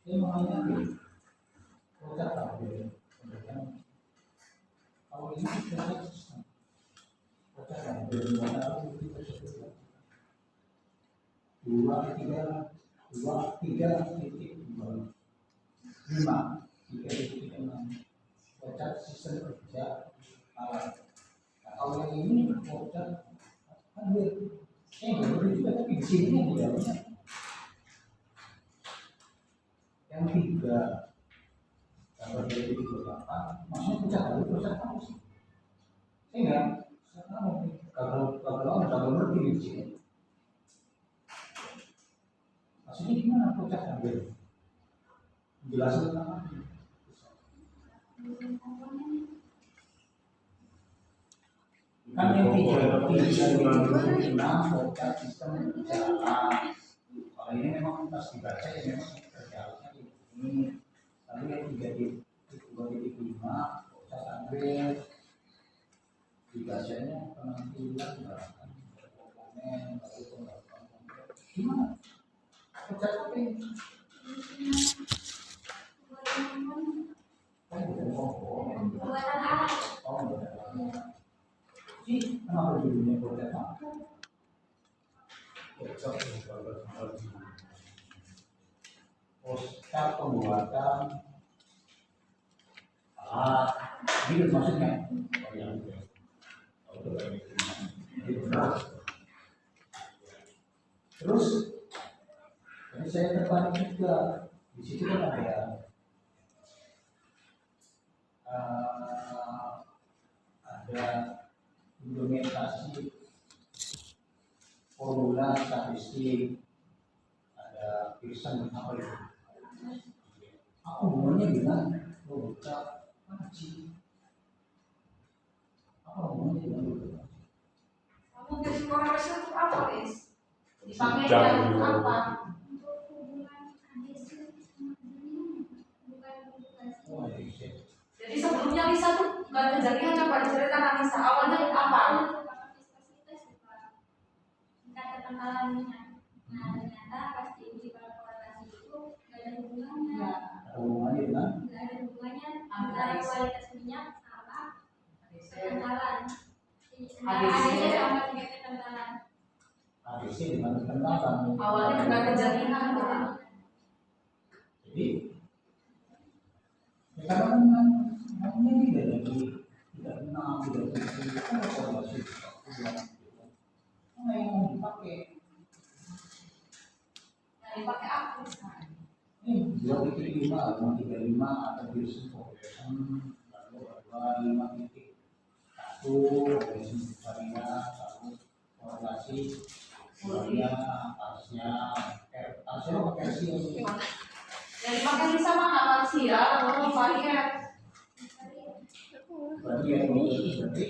Saya mau nanya kocak apa? Kalau ini kita kocak apa? Dua tiga titik dua lima tiga titik enam kocak sistem kerja alat. Kalau yang ini kocak ambil juga tapi di sini bedanya yang tiga kalau dari apa maksudnya kocak apa sih? Enggak, kalau ngerti di sini maksudnya gimana kocak ambil jelasin apa? Kan yang tiga kocak sistem jalan. Kalau ini memang pas dibaca ya memang kerjanya ini. Lalu yang tiga titik lima kocak ambil dibacanya penampilan gerakan komponen lalu penggabungan gimana? Kocak apa ini? Kan bukan komponen. Buatan alat. Oh, bukan alat. Jadi kenapa judulnya kocak apa? Kocak pembuatan alat. Gitu maksudnya. Terus ini saya tertarik juga di situ kan ada implementasi formula statistik, ada Pearson apa itu? Apa hubungannya dengan logika panci? Apa hubungannya dengan logika panci? Kamu jadi korelasi untuk apa guys? Dipakai yang untuk apa? Untuk hubungan adhesive sama dunia, bukan publikasi. Oh, ya. Jadi sebelumnya Lisa tuh nggak kejadian, coba diceritakan Lisa awalnya apa? kekentalannya. Nah ternyata pas diuji pada korelasi itu nggak ada hubungannya. Ya, Ada hubungannya dengan Nggak ada hubungannya antara kualitas minyak sama kekentalan. Antara ADC sama tingkat kekentalan. ADC dengan kekentalan. awalnya dengan kejadian Pak. Jadi ya karena namanya tidak lagi tidak kenal tidak begitu kan korelasi mana yang mau dipakai Yang dipakai apa sekarang? ini 2.5 2.35 atau Pearson correlation lalu 2.5.1 correlation varian lalu korelasi varian atasnya atasnya apa kalsium Yang dipakai Lisa mana parsial atau varian? berarti yang ini berarti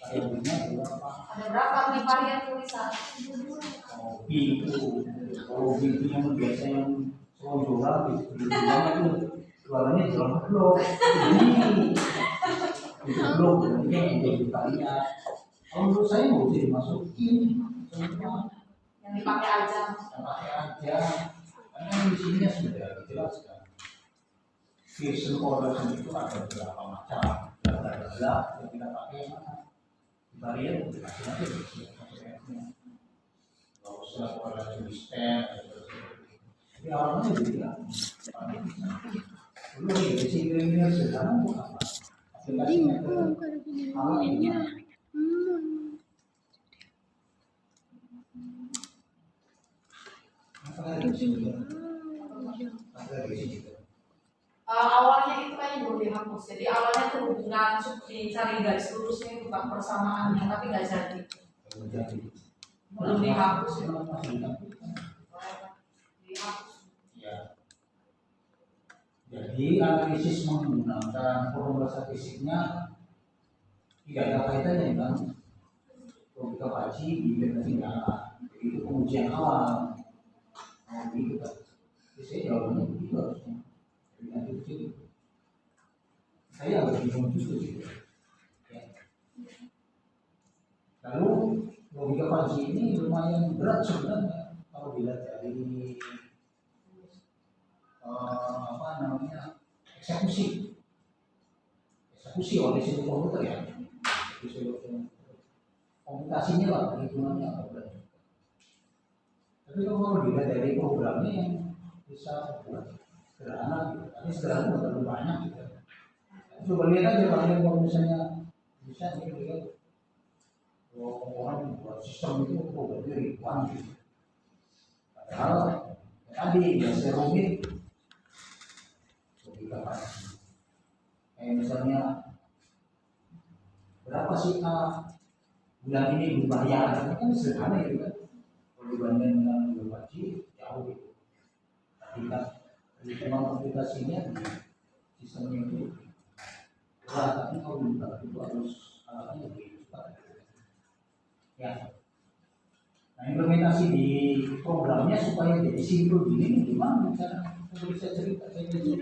variabelnya berapa? Ada berapa nih varian tuh Lisa? B itu kalau B itu yang biasa yang selonjoran di itu suaranya jualan blok ini itu blok berarti yang jadi varian. Kalau menurut saya nggak usah dimasukin semua Yang dipakai aja. yang pakai aja karena di sini sudah dijelaskan. Pearson correlation itu ada beberapa macam. Bla yang kita pakai yang mana? Varian dikasih aja Pearson. Nggak usah korelasi di stem. Jadi awalnya jadi ya. Dulu ya si kriminal sekarang bukan apa? Aplikasinya kalau ini. Awalnya itu kayaknya belum dihapus. Jadi awalnya tuh hubungan dicari garis lurusnya itu Pak persamaannya tapi nggak jadi. Belum dihapus ya. Dihapus. Ya. Jadi analisis menggunakan formula statistiknya tidak ada kaitannya dengan logika kaji di intervensi data. Jadi itu pengujian awal. Nah, gitu kan. Jadi saya jawabannya begitu harusnya. Jadi nanti di sini. Saya agak bingung juga gitu. Ya. Lalu logika kaji ini lumayan berat sebenarnya kalau dilihat dari apa namanya eksekusi oleh sistem komputer ya, komputasinya lah perhitungannya agak berat. Tapi kalau dilihat dari programnya yang bisa buat sederhana gitu, tapi sederhana nggak terlalu banyak gitu. Coba lihat aja kalau misalnya bisa dilihat orang buat sistem itu programnya ribuan gitu. Padahal tadi biasa rumit logika kaji. Kayak misalnya berapa sih bulan ini berbayar? Kan sederhana itu kan. Kalau dibandingkan dengan logika kaji jauh gitu. Tapi kan memang aplikasinya di sistemnya itu berat. Tapi kalau logika itu harus alatnya lebih cepat. Ya. Nah, implementasi di programnya supaya jadi simpel gini gimana cara bisa cerita saya kaji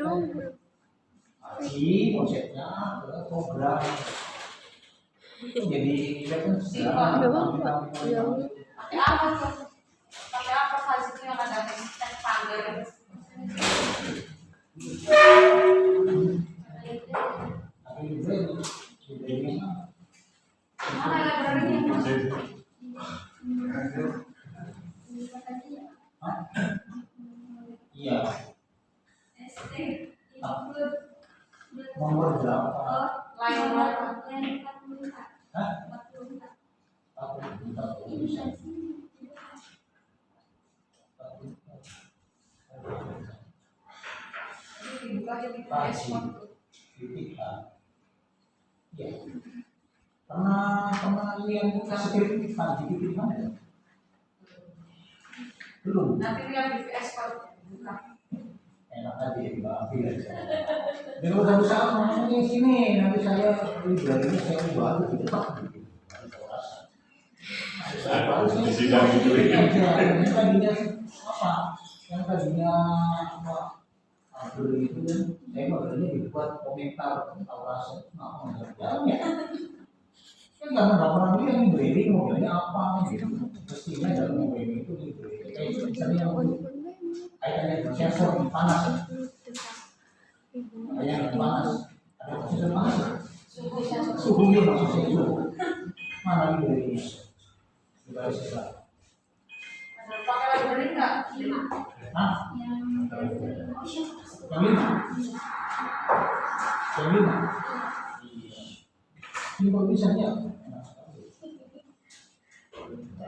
konsepnya ke program jadi kan Pakai apa tuh? Pakai apa fase itu yang ada tes pagar? Mana library-nya? Iya. ST include Nomor berapa? Lain berapa? Yang 44. Hah? 44. Aku minta Ini bisa. kan sih. Jadi dibuka aja di Kaji ekspor. titik A. Iya. Pernah lihat skrip kaji titik mana ya? Belum. Nanti lihat di ekspor buka. Enak aja Mbak ambil aja. Dan usaha ngomongnya sini nanti saya library-nya saya ubah di depan. Di sidang itu ya. Yang tadinya apa? Yang tadinya apa? Beli itu kan saya modelnya dibuat komentar tentang rasa. Nah, ya. Kan karena nggak pernah lihat nih grading modelnya apa gitu. Mestinya dalam mobil itu di grading. Kayak misalnya yang kaitannya dengan sensor di panas, kayak yang panas, ada sensor panas, suhunya maksudnya suhu. Mana di gradingnya? Coba sisa. Ada pakai library nggak? Hah? Yang Yang lima? Yang lima? Ini kalau misalnya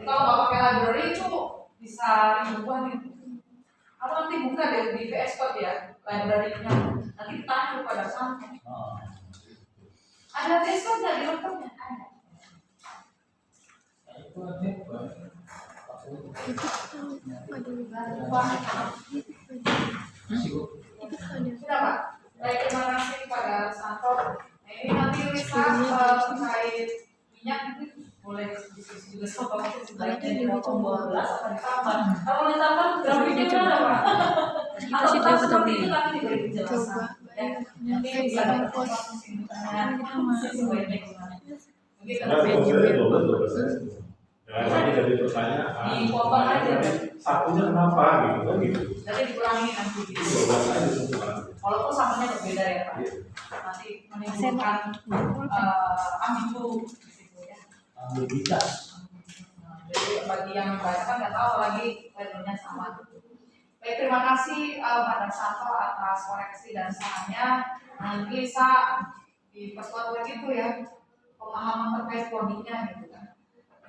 Kalau nggak pakai library itu bisa ribuan itu. Atau nanti buka deh di VS Code ya library-nya. Nanti kita tahu pada sampel. Ada VS Code nggak di laptopnya? Ada. itu aja Sudah Pak. Baik, terima kasih kepada Santo. Nah, ini nanti Lisa terkait minyak itu boleh diskusi juga sama Pak. Sebaiknya di bawah 12 atau ditambah. Kalau ditambah grafiknya gimana Pak? Atau tetap seperti itu tapi diberi penjelasan. Ya, nanti bisa dapat informasi sesuainya gimana. Begitu. Karena fokusnya 12. Jangan lagi jadi pertanyaan. Dipotong aja. Satunya kenapa gitu kan gitu. Jadi dikurangi nanti. 12 aja semua. Walaupun samanya berbeda ya Pak. Nanti menimbulkan ambigu di situ ya. ambiguitas. Jadi bagi yang membaca kan nggak tahu lagi labelnya sama. Baik, terima kasih Pak Darsanto atas koreksi dan sarannya. Nanti bisa diperkuat lagi itu ya pemahaman terkait codingnya gitu kan.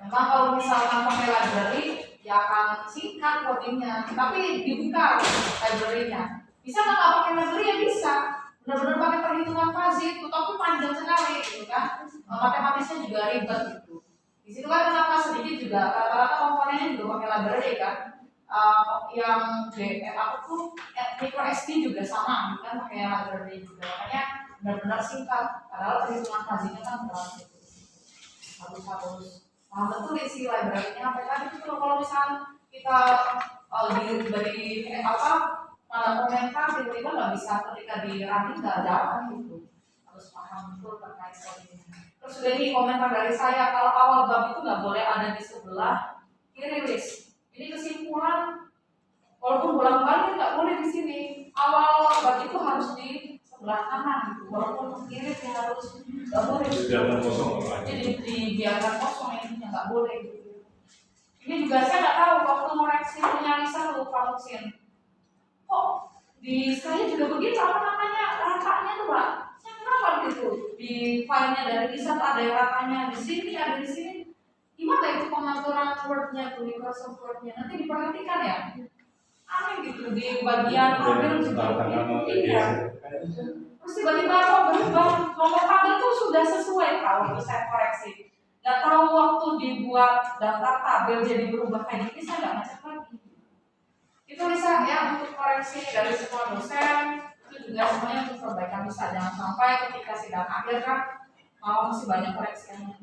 Memang kalau misalkan pakai library ya akan singkat codingnya, tapi dibuka library-nya. Bisa nggak pakai library ya bisa. Benar-benar pakai perhitungan fase itu, tapi panjang sekali gitu kan. Matematisnya juga ribet gitu. Di situ kan kenapa sedikit juga rata-rata komponennya juga pakai library kan. Yang micro SD juga sama gitu kan pakai library juga. Makanya benar-benar singkat. Padahal perhitungan fasenya kan berat gitu. Harus paham betul isi library-nya apa tadi itu kalau misalnya kita dari pada komentar tiba-tiba nggak bisa ketika di running nggak jalan gitu. Harus paham betul terkait coding. Terus juga ini komentar dari saya, kalau awal bab itu nggak boleh ada di sebelah kiri list. Ini kesimpulan, walaupun bolak-balik nggak boleh di sini. Awal bab itu harus di sebelah kanan gitu. Walaupun kiri ya harus nggak boleh. Dibiarkan kosong. Jadi dibiarkan kosong ini nggak boleh gitu. Ini juga saya nggak tahu waktu ngoreksi punya Lisa lupa mesin. Kok di saya juga begitu apa namanya ratanya tuh Pak? Saya kenapa gitu di filenya dari Lisa ada yang ratanya di sini ada di sini. Gimana itu pengaturan Word-nya tuh Microsoft Word-nya nanti diperhatikan ya. Aneh gitu di bagian tabel juga iya. Terus tiba-tiba kok berubah nomor tabel tuh sudah sesuai kalau itu saya koreksi. Gak tahu waktu dibuat daftar tabel jadi berubah kayak gini saya nggak ngecek lagi. Itu bisa ya untuk koreksi dari semua dosen itu juga semuanya untuk perbaikan bisa jangan sampai ketika sidang akhir kan masih banyak koreksinya.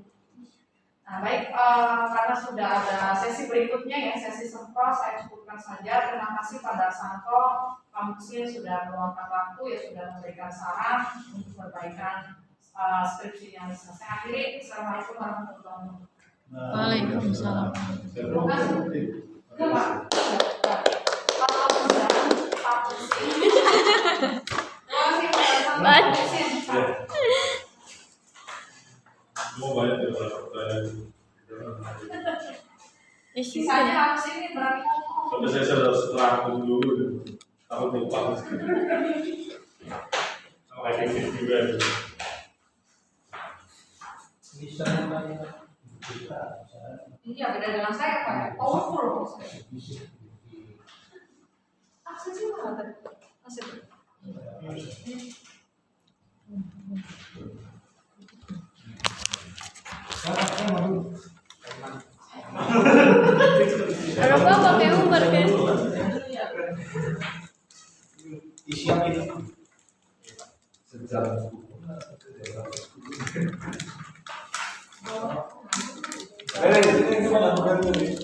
Nah baik karena sudah ada sesi berikutnya ya sesi sempro saya cukupkan saja. Terima kasih pada Santo Pak Muksin sudah meluangkan waktu ya sudah memberikan saran untuk perbaikan skripsi yang selesai. Akhiri assalamualaikum warahmatullahi wabarakatuh. Waalaikumsalam. Terima kasih. Ya Pak. Kalau sudah Pak Muksin. Terima kasih Pak Muksin. Mau banyak pertanyaan. Sisanya harus ini berarti ngomong. Sampai saya harus rangkum dulu. Aku lupa. Lagi juga. Bisa banyak. Iya beda dengan saya Pak. Powerful kok saya. Aksesnya mana tadi? Masih. Ada apa pakai Uber kan? Isian itu Sejarah. Ini mana bukan ini?